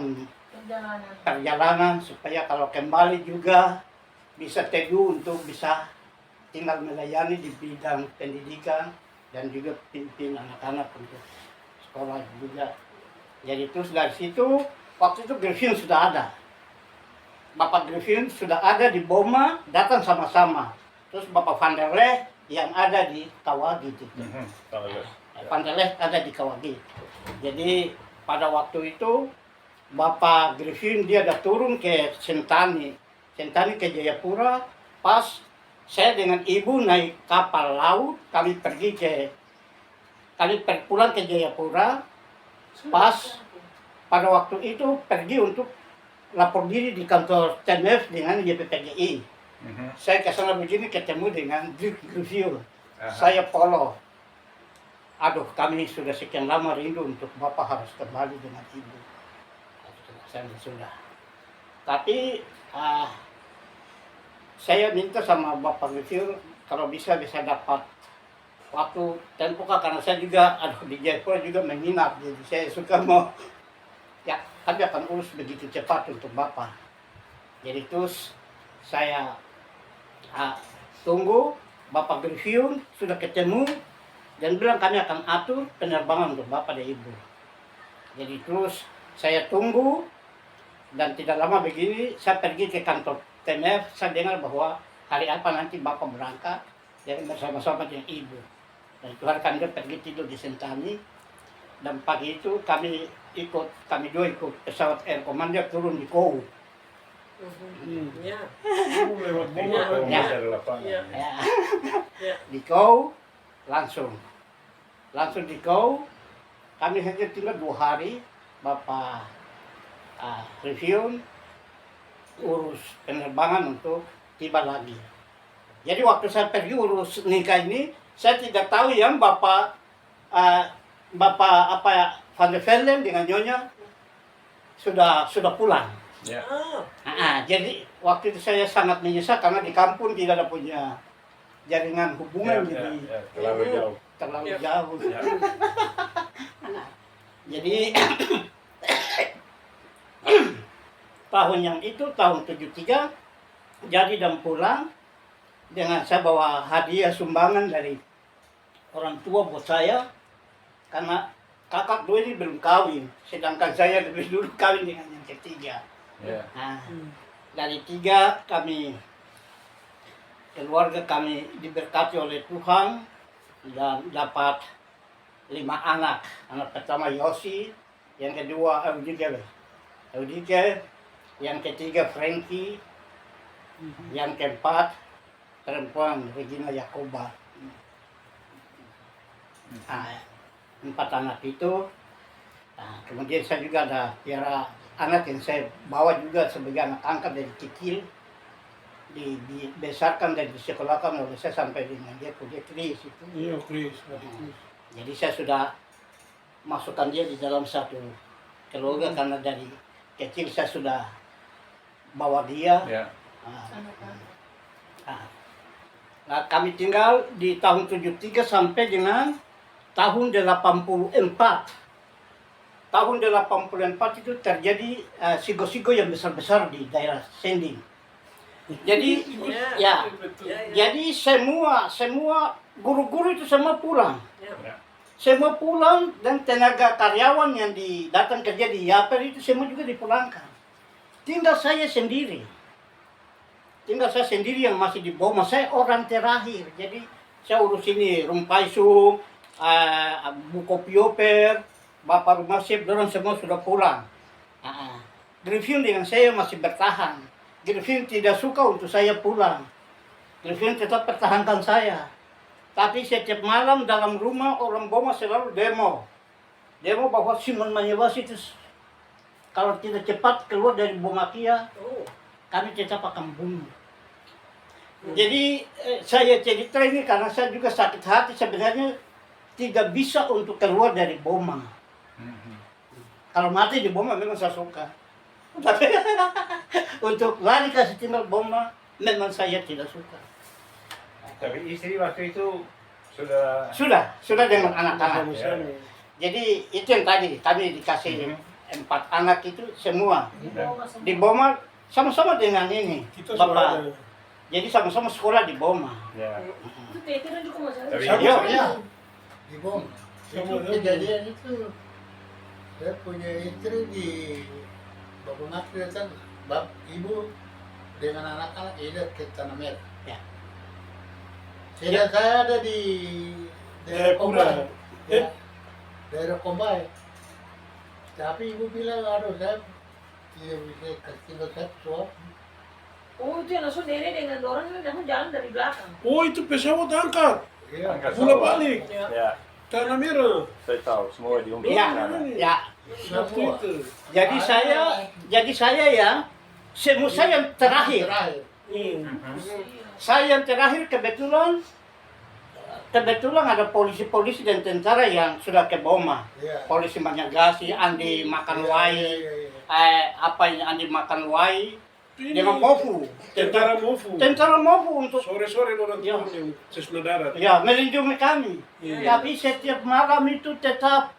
perjalanan supaya kalau kembali juga bisa teguh untuk bisa tinggal melayani di bidang pendidikan dan juga pimpin anak-anak untuk sekolah juga. Jadi terus dari situ waktu itu Griffin sudah ada. Bapak Griffin sudah ada di Boma, datang sama-sama. Terus Bapak Van der Leh yang ada di Kawagi itu. Van der Leh ada di Kawagi. Jadi pada waktu itu Bapak Griffin dia ada turun ke Sentani ke Jayapura. Pas saya dengan ibu naik kapal laut, kami pulang ke Jayapura. Pas pada waktu itu pergi untuk lapor diri di kantor TMF dengan YPPGI. Saya ke sana begini ketemu dengan Griffin. Saya Polo. Aduh, kami sudah sekian lama rindu untuk Bapak harus kembali dengan Ibu. saya sudah. Tapi saya minta sama Bapak Gufur kalau bisa dapat waktu tempo karena saya juga di Jayapura juga menginap, jadi saya suka mau ya kami akan urus begitu cepat untuk Bapak. Jadi terus saya tunggu Bapak Gufur sudah ketemu dan bilang kami akan atur penerbangan untuk Bapak dan Ibu. Jadi terus saya tunggu dan tidak lama begini saya pergi ke kantor TMF, saya dengar bahwa hari apa nanti Bapak berangkat jadi bersama-sama dengan Ibu. Dan itu hari kami pergi tidur di Sentani dan pagi itu kami dua ikut pesawat Air Commander turun di Kou. Ya. Lewat Boma Ya. dari lapangan. Ya. Ya. Di Kou langsung di Kou kami hanya tinggal 2 hari. Bapak review urus penerbangan untuk tiba lagi. Jadi waktu saya pergi urus nikah ini saya tidak tahu yang Bapak Van der Velde dengan Nyonya sudah pulang. Ya. Jadi waktu itu saya sangat menyesal karena di kampung tidak ada punya jaringan hubungan jadi Terlalu jauh. terlalu Ya. jauh. Ya. Jadi tahun yang itu tahun 73 jadi dan pulang dengan saya bawa hadiah sumbangan dari orang tua buat saya karena kakak dua ini belum kawin sedangkan saya lebih dulu kawin dengan yang ketiga. Ya. Nah, dari 3 keluarga kami diberkati oleh Tuhan dan dapat 5 anak. Anak pertama Yosi, yang kedua Eudike, yang ketiga Frankie, yang keempat perempuan Regina Yakoba. 4 anak itu. Kemudian saya juga ada piara anak yang saya bawa juga sebagai anak angkat dari kecil. Dibesarkan dan disekolahkan oleh saya sampai dengan dia kuliah Kris itu. Iya, Chris. Jadi saya sudah masukkan dia di dalam satu keluarga karena dari kecil saya sudah bawa dia. Ya. Nah, kami tinggal di tahun 73 sampai dengan tahun 84. Tahun 84 itu terjadi sigo-sigo yang besar-besar di daerah Sending. Jadi ya, jadi semua guru-guru itu semua pulang. Semua pulang dan tenaga karyawan yang datang kerja di Yaper itu semua juga dipulangkan. Tinggal saya sendiri yang masih di Boma. Saya orang terakhir. Jadi saya urus ini Rumpaisu, Bukopioper, Bapak Rumah Sip, dorang semua sudah pulang. Griffin dengan saya masih bertahan. Griffin tidak suka untuk saya pulang. Griffin tetap pertahankan saya. Tapi setiap malam dalam rumah orang Boma selalu demo bahwa Simon Manyewas itu kalau tidak cepat keluar dari Bomakia, kami tetap akan bunuh. Jadi saya cerita ini karena saya juga sakit hati sebenarnya tidak bisa untuk keluar dari Boma. Kalau mati di Boma memang saya suka. Tapi untuk lari ke tinggal Boma memang saya tidak suka. Tapi istri waktu itu sudah Sudah dengan anak-anak. Ya. Jadi itu yang tadi kami dikasih 4 anak itu semua di Boma. Boma sama-sama dengan ini Kita Bapak. sudah Jadi sama-sama sekolah di Boma. Ya. Itu Tete dan juga masalah. Tapi Sama. Iya. Di Bom. Sama Itu kejadian itu saya punya istri di Bapak Makri kan ibu dengan anak-anak ini ke Tanah Merah. Ya. Sedang saya ada di daerah Jayapura. Kombay. Ya, daerah Kombay. Tapi ibu bilang, aduh saya tidak bisa tinggal saya suap. Oh itu yang langsung nenek dengan orang ini langsung jalan dari belakang. Oh, itu pesawat angkat. Iya. Angkat Bola semua. balik. Ya. Tanah Merah. Saya tahu semua diungkap Iya. sana. Ya. Waktu itu. Jadi saya ya semua saya yang terakhir. Saya yang terakhir kebetulan ada polisi-polisi dan tentara yang sudah ke Boma. Iya. Polisi Manyagasi, Andi Makanwai, Iya. apa yang dimakan wai Ini dengan mofu. tentara Mofu. Tentara mofu untuk Sore-sore orang Ya. turun yang sesudah darat. ya melindungi kami. Iya. Tapi setiap malam itu tetap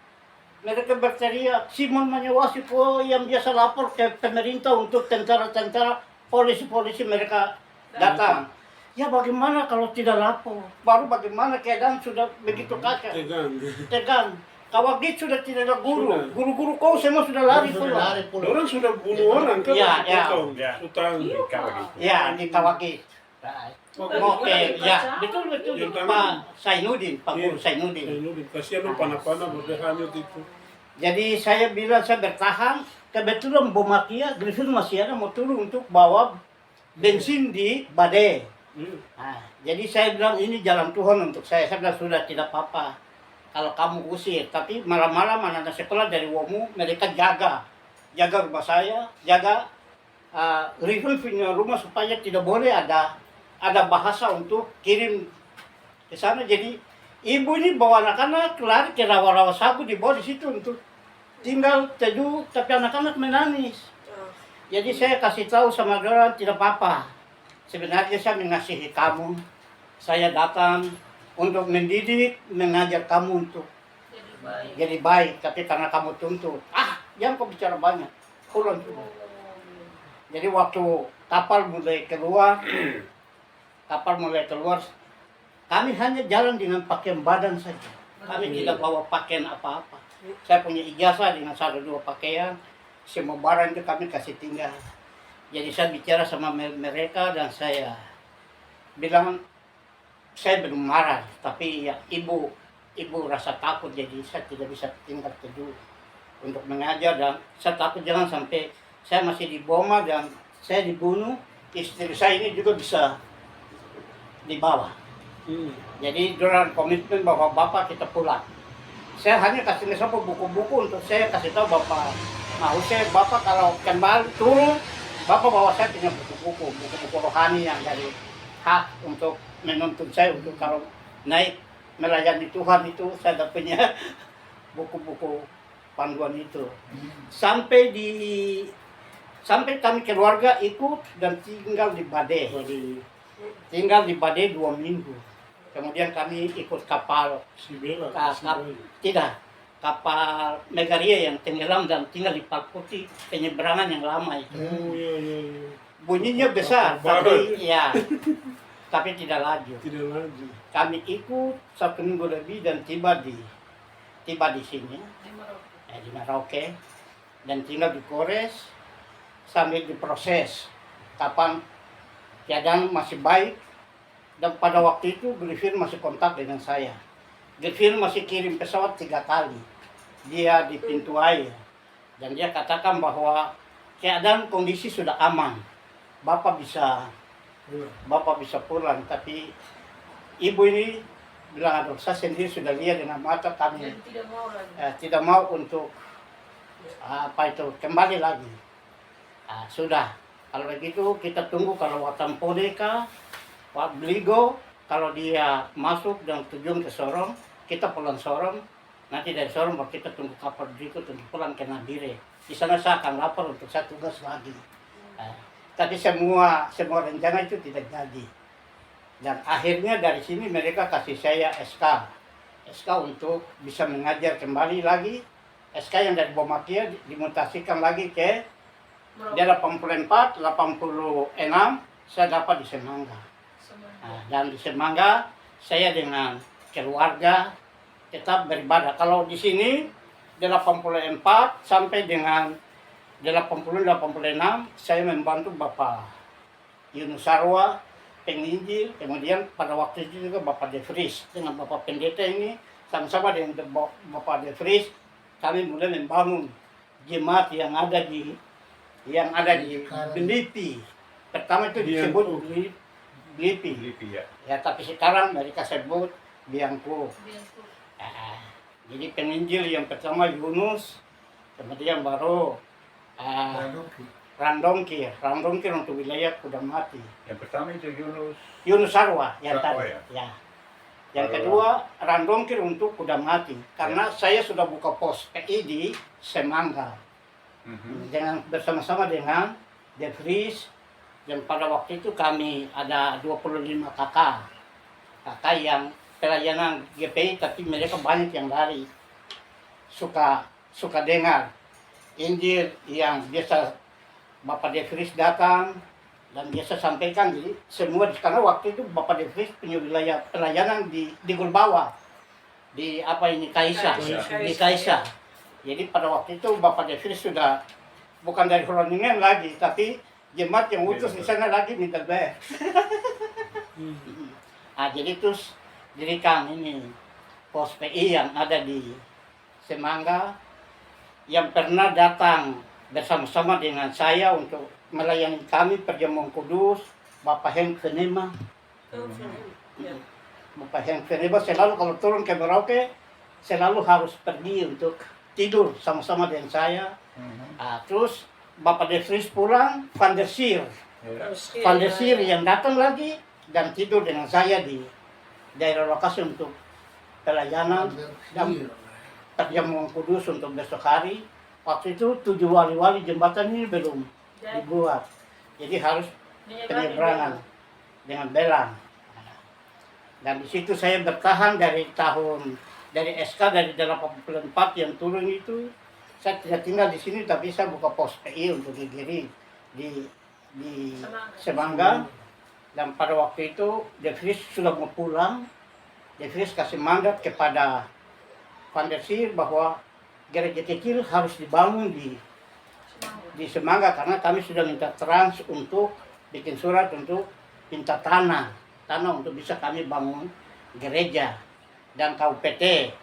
mereka berteriak, Simon Manyawasi po yang biasa lapor ke pemerintah untuk tentara-tentara, polisi-polisi mereka datang. Ya bagaimana kalau tidak lapor? Baru bagaimana keadaan sudah begitu kacau, Tegang. tegang. Kawagit sudah tidak ada guru, Sudah. guru-guru kau semua sudah lari Sudah pulang. lari pulang. Orang sudah bunuh orang kan? Ya, ya. Potong, Ya. Utang. Ya di Kawagit. Oke, ya betul betul Yang Pak tangan. Sainuddin, Pak Guru Iya. Sainuddin. Sainuddin. Kasihan dong panah-panah berhanyut itu. Jadi saya bilang saya bertahan. Kebetulan Bomakia, Griffin masih ada mau turun untuk bawa bensin di Bade. Nah, jadi saya bilang ini jalan Tuhan untuk saya. Saya bilang sudah tidak apa-apa. Kalau kamu usir, tapi malam-malam anak-anak sekolah dari Womu mereka jaga rumah saya, jaga Griffin punya rumah supaya tidak boleh ada bahasa untuk kirim ke sana. Jadi ibu ini bawa anak-anak lari ke rawa-rawa sabu di bawah di situ untuk tinggal teduh, tapi anak-anak menangis. Jadi saya kasih tahu sama orang tidak apa-apa. Sebenarnya saya mengasihi kamu. Saya datang untuk mendidik, mengajar kamu untuk Jadi baik. jadi baik. Tapi karena kamu tuntut, jangan kau bicara banyak. Pulang juga. Jadi waktu kapal mulai keluar, kami hanya jalan dengan pakaian badan saja. Kami tidak bawa pakaian apa-apa. Saya punya ijazah dengan 1-2 pakaian. Semua barang itu kami kasih tinggal. Jadi saya bicara sama mereka dan saya bilang saya belum marah, tapi ya ibu rasa takut, jadi saya tidak bisa tinggal teduh untuk mengajar, dan saya takut jangan sampai saya masih di Boma dan saya dibunuh, istri saya ini juga bisa dibawa. Jadi dengan komitmen bahwa Bapak kita pulang. Saya hanya kasih mesra buku-buku untuk saya kasih tahu Bapak. Nah, saya Bapak kalau kembali turun, Bapak bawa saya punya buku-buku rohani yang dari hak untuk menuntun saya untuk kalau naik melayani Tuhan itu saya ada punya buku-buku panduan itu. Sampai kami keluarga ikut dan tinggal di Bade. Tinggal di Bade 2 minggu. Kemudian kami ikut kapal kapal Megaria yang tenggelam dan tinggal di Palputi, penyeberangan yang lama itu. Oh iya. Bunyinya besar, tapi tidak laju. Tidak lagi. Kami ikut 1 minggu lebih dan tiba di sini di Merauke dan tinggal di Kores sambil diproses kapan keadaan masih baik. Dan pada waktu itu Griffin masih kontak dengan saya. Griffin masih kirim pesawat 3 kali. Dia di pintu air. Dan dia katakan bahwa keadaan kondisi sudah aman. Bapak bisa pulang. Tapi ibu ini bilang, aduh saya sendiri sudah lihat dengan mata kami. Jadi tidak mau lagi. Tidak mau untuk kembali lagi. Sudah. Kalau begitu kita tunggu kalau Watan Podeka, Pak Bligo, kalau dia masuk dan tujuan ke Sorong, kita pulang Sorong. Nanti dari Sorong baru kita tunggu kapal berikut untuk pulang ke Nabire. Di sana saya akan lapor untuk saya tugas lagi. Tapi semua rencana itu tidak jadi. Dan akhirnya dari sini mereka kasih saya SK untuk bisa mengajar kembali lagi. SK yang dari Bomakia dimutasikan lagi ke dia 84, 86, saya dapat di Semangga. Dan di Semangga saya dengan keluarga tetap beribadah. Kalau di sini 84 sampai dengan 86 saya membantu Bapak Yunus Sarwa penginjil, kemudian pada waktu itu juga Bapak De Vries dengan Bapak Pendeta ini sama-sama dengan Bapak De Vries kami mulai membangun jemaat yang ada di Belipi. Pertama itu disebut Belipi. Ya, tapi sekarang mereka sebut Biangku. Jadi penginjil yang pertama Yunus, kemudian baru Randongkir untuk wilayah Kudamati. Yang pertama itu Yunus Sarwa yang Sarwa, tadi. ya. Ya. Yang kedua Randongkir untuk Kudamati. Karena saya sudah buka pos PI di Semangga. dengan bersama-sama dengan De Vries, dan pada waktu itu kami ada 25 kakak yang pelayanan GPI, tapi mereka banyak yang lari suka dengar Injil yang biasa Bapak De Vries datang dan biasa sampaikan. Jadi semua karena waktu itu Bapak De Vries punya wilayah pelayanan di Gurbawa, di Kaisa, di Kaisa. Jadi pada waktu itu Bapak De Vries sudah bukan dari Groningen lagi, tapi jemaat yang utus di sana lagi minta bayar. Jadi terus dirikan ini pos PI yang ada di Semangga, yang pernah datang bersama-sama dengan saya untuk melayani kami perjamuan kudus, Bapak Henk Venema. Bapak Henk Venema selalu kalau turun ke Merauke, selalu harus pergi untuk tidur sama-sama dengan saya. Terus Bapak De Vries pulang, Van der Sier. Van der Sier yang datang lagi dan tidur dengan saya di daerah lokasi untuk pelayanan dan perjamuan kudus untuk besok hari. Waktu itu 7 wali-wali jembatan ini belum dibuat, jadi harus penyeberangan dengan belang. Dan di situ saya bertahan dari SK dari 84 yang turun itu. Saya tidak tinggal di sini, tapi saya buka pos PI untuk di Semangga. Dan pada waktu itu De Vries sudah mau pulang. De Vries kasih mandat kepada Van der Sier bahwa gereja kecil harus dibangun di Semangga, karena kami sudah minta trans untuk bikin surat untuk minta tanah untuk bisa kami bangun gereja. Dan KUPT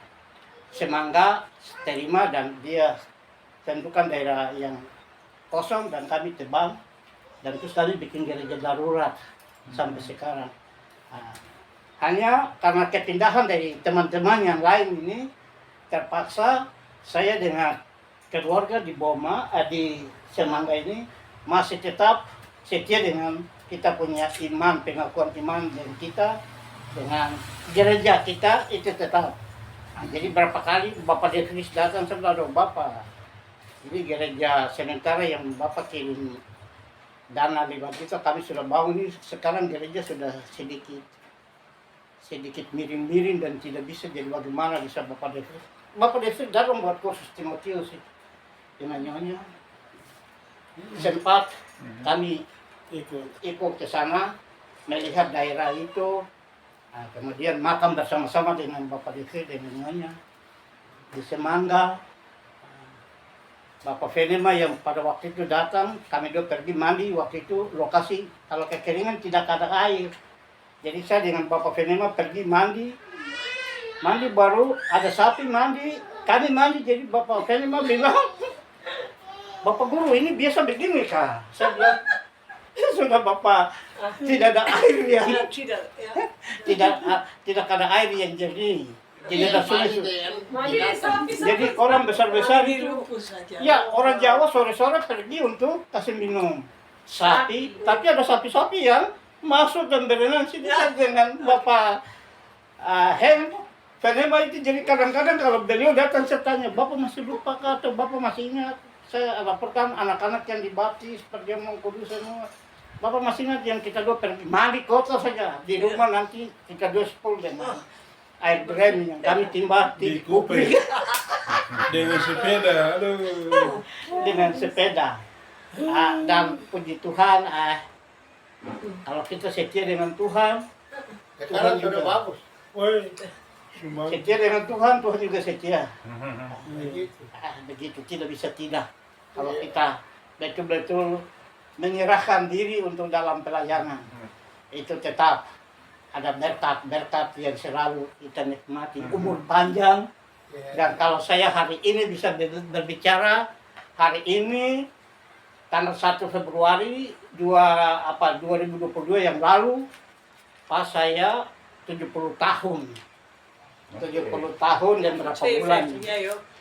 Semangga terima dan dia tentukan daerah yang kosong dan kami tebang, dan terus kami bikin gereja darurat sampai sekarang. Hanya karena kepindahan dari teman-teman yang lain ini, terpaksa saya dengan keluarga di Boma, di Semangga ini masih tetap setia dengan kita punya iman, pengakuan iman dan kita dengan gereja kita itu tetap. Jadi berapa kali Bapak De Vries datang selalu Bapak. Jadi gereja sementara yang Bapak kirim dana 5 juta kami sudah bangun ini. Sekarang gereja sudah sedikit miring-miring dan tidak bisa, jadi bagaimana bisa Bapak De Vries. Bapak De Vries datang buat kursus Timotius dengan nyonya. Sempat kami ikut ke sana melihat daerah itu. Kemudian makan bersama-sama dengan Bapak De Vries dengan nyonya di Semangga. Bapak Venema yang pada waktu itu datang, kami dua pergi mandi. Waktu itu lokasi kalau kekeringan tidak ada air. Jadi saya dengan Bapak Venema pergi mandi baru ada sapi mandi, kami mandi. Jadi Bapak Venema bilang, Bapak Guru ini biasa begini kah? Saya bilang, sudah Bapak tidak ada air yang tidak ada air yang jernih, tidak ada sungai. Jadi orang besar-besar itu, ya orang Jawa sore-sore pergi untuk kasih minum sapi, tapi ada sapi-sapi yang masuk dan berenang sini dengan Bapak Henk Venema itu. Jadi kadang-kadang kalau beliau datang saya tanya, Bapak masih lupa kah atau Bapak masih ingat? Saya laporkan anak-anak yang dibaptis, perjamuan kudus semua. Bapak masih ingat yang kita dua pergi mandi kota saja, di rumah nanti kita dua sepul dengan air brem yang kami timba di kuping. Dengan sepeda, aduh. Dengan sepeda. Dan puji Tuhan, kalau kita setia dengan Tuhan, Sekarang sudah bagus. Woi, cuma setia dengan Tuhan, Tuhan juga setia. Begitu. Begitu, tidak bisa tidak. Kalau kita betul-betul menyerahkan diri untuk dalam pelayanan, itu tetap ada berkat-berkat yang selalu kita nikmati, umur panjang. Dan kalau saya hari ini bisa berbicara, hari ini tanggal 1 Februari 2022 yang lalu, pas saya 70 tahun. 70 tahun dan berapa bulan.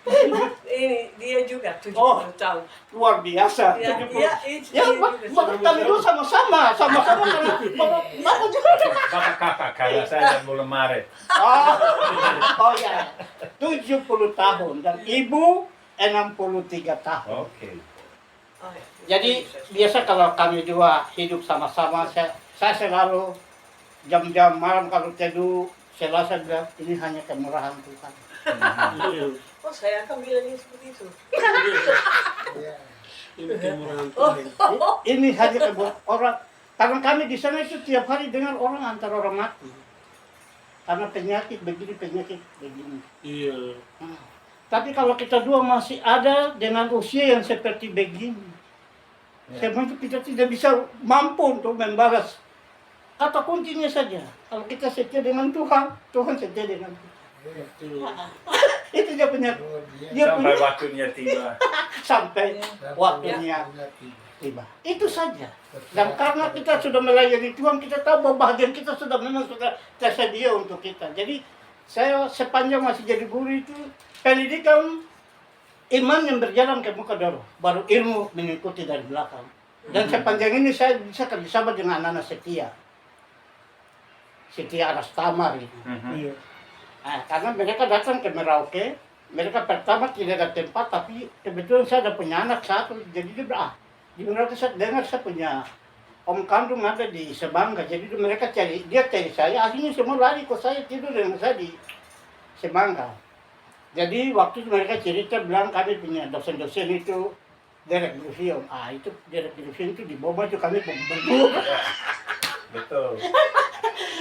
Ini dia juga 70 tahun. Luar biasa. Ya, 70. ya, Bapak kami dulu sama-sama karena Bapak juga. Bapak kakak karena saya bulan Maret. Oh ya, 70 tahun dan ibu 63 tahun. Oke. Oh, ya. Jadi biasa kalau kami dua hidup sama-sama, saya selalu jam-jam malam kalau teduh, saya bilang ini hanya kemurahan Tuhan. Iya. Oh, saya akan bilangnya seperti itu. Iya. Ini kemurahan Tuhan. Ini hanya kemurahan orang. Karena kami di sana itu tiap hari dengar orang antar orang mati. Karena penyakit begini, penyakit begini. Iya. Nah, tapi kalau kita dua masih ada dengan usia yang seperti begini, sebenarnya kita tidak bisa mampu untuk membalas. Kata kuncinya saja, kalau kita setia dengan Tuhan, Tuhan setia dengan kita. Betul. Itu dia punya, Oh, dia dia Sampai punya waktunya tiba. sampai waktunya tiba. Itu saja. Dan karena kita sudah melayani Tuhan, kita tahu bahwa bahagian kita sudah memang sudah tersedia untuk kita. Jadi saya sepanjang masih jadi guru itu pendidikan iman yang berjalan ke muka dulu, baru ilmu mengikuti dari belakang. Dan sepanjang ini saya bisa kerjasama dengan anak-anak Setia Arastamar ini. Iya. Nah, karena mereka datang ke Merauke, mereka pertama tidak ada tempat, tapi kebetulan saya ada punya anak satu, jadi dia bilang, di Merauke saya dengar saya punya om kandung ada di Semangga, jadi mereka dia cari saya, akhirnya semua lari ke saya, tidur dengan saya di Semangga. Jadi waktu itu mereka cerita bilang kami punya dosen-dosen itu Derek Lucion. Itu Derek Lucion itu di Boma itu kami berdua. Betul.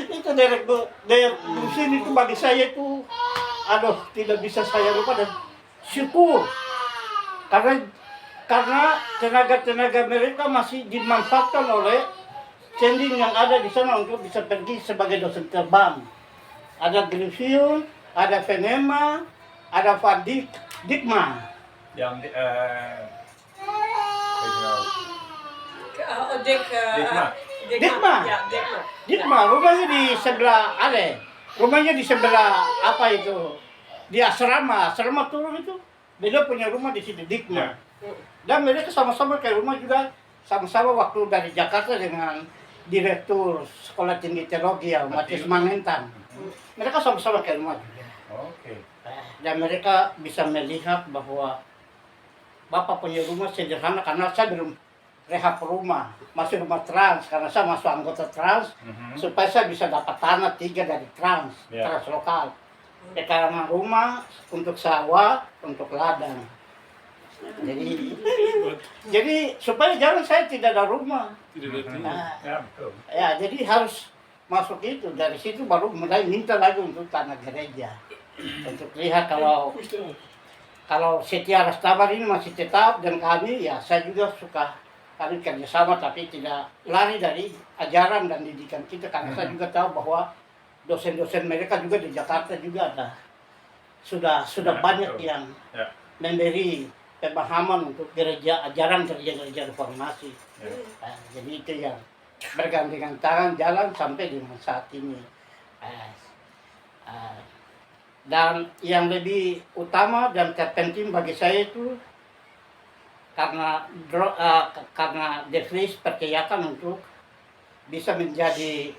Itu Derek Lucion itu bagi saya itu, aduh tidak bisa saya lupa dan syukur karena tenaga-tenaga mereka masih dimanfaatkan oleh sending yang ada di sana untuk bisa pergi sebagai dosen terbang. Ada Lucion, ada Venema, ada Fadik, Dikma. Yang Dikma. Ya, Dikma. Dikma, rumahnya di sebelah rumahnya di sebelah apa itu? Di asrama turun itu. Beliau punya rumah di situ Dikma. Dan mereka sama-sama ke rumah juga, sama-sama waktu dari Jakarta dengan Direktur Sekolah Tinggi Teologi Matius Mangentan. Mereka sama-sama ke rumah juga. Oke. Dan mereka bisa melihat bahwa Bapak punya rumah sederhana karena saya belum rehab rumah, masih rumah trans karena saya masuk anggota trans supaya saya bisa dapat tanah 3 dari trans lokal. Sekarang rumah untuk sawah, untuk ladang. Jadi supaya jangan saya tidak ada rumah. Tidak ada tinggi. Ya, betul. Ya, jadi harus masuk itu. Dari situ baru mulai minta lagi untuk tanah gereja. Untuk lihat kalau Setia Arastamar ini masih tetap dan kami, ya saya juga suka kami kerjasama tapi tidak lari dari ajaran dan didikan kita karena saya juga tahu bahwa dosen-dosen mereka juga di Jakarta juga ada sudah banyak yang memberi pemahaman untuk ajaran gereja reformasi. Jadi itu yang bergandengan tangan jalan sampai dengan saat ini. Dan yang lebih utama dan terpenting bagi saya itu karena De Vries percayakan untuk bisa menjadi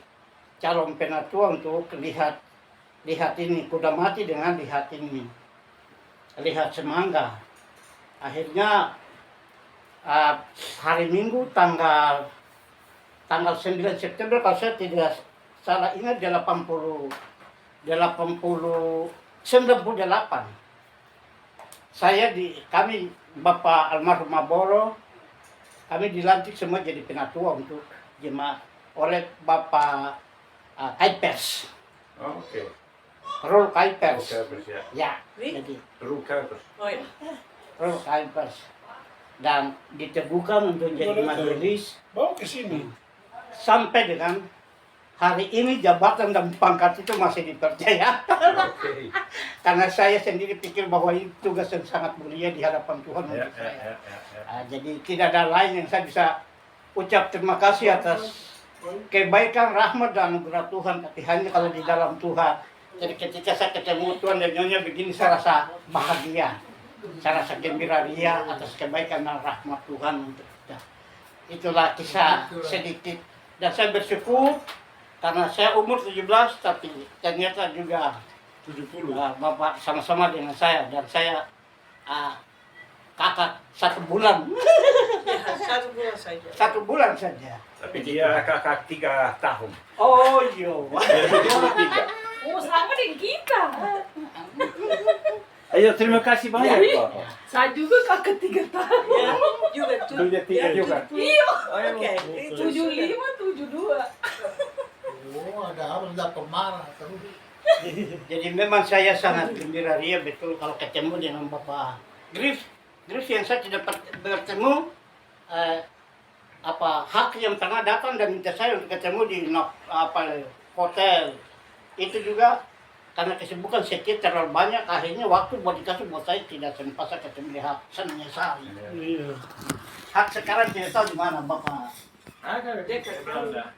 calon penatua untuk lihat ini kuda mati dengan lihat Semangga. Akhirnya hari Minggu tanggal 9 September kalau saya tidak salah ingat 98 kami Bapak almarhum Maboro, kami dilantik semua jadi penatua untuk jemaat oleh Bapak Kaipers. Oke. Rul Kaipers. Ya. Ya, jadi Rukavers. Oh, ya. Rul Kaipers. Dan diteguhkan untuk jadi majelis Bawa ke sini. sampai dengan hari ini jabatan dan pangkat itu masih dipercaya. Oke. Karena saya sendiri pikir bahwa itu tugas yang sangat mulia di hadapan Tuhan Ya, untuk saya. ya. Jadi tidak ada lain yang saya bisa ucap terima kasih atas kebaikan, rahmat dan anugerah Tuhan. Tapi hanya kalau di dalam Tuhan. Jadi ketika saya ketemu Tuhan dan nyonya begini saya rasa bahagia. Saya rasa gembira ria atas kebaikan dan rahmat Tuhan untuk kita. Itulah kisah sedikit. Dan saya bersyukur karena saya umur 17 tapi ternyata juga 70. Bapak sama-sama dengan saya dan saya kakak 1 bulan. Ya, 1 bulan saja. 1 bulan saja. Tapi dia kakak 3 tahun. Oh iya. Dia 73. Oh, sama dengan kita. Ayo, terima kasih banyak, Bapak. Saya juga kakak 3 tahun. Ya, juga tuh. Dia 3 juga. Iya. Oke, itu 75, 72. Oh, ada harus dapat marah terus. Jadi memang saya sangat gembira ria betul kalau ketemu dengan Bapak Gris. Gris yang saya tidak bertemu hak yang pernah datang dan minta saya untuk ketemu di hotel. Itu juga karena kesibukan sedikit terlalu banyak, akhirnya waktu buat dikasih buat saya tidak sempat saya ketemu di hak. Saya menyesali. Iya. Hak sekarang tidak tahu di mana Bapak. Ada dekat Belanda.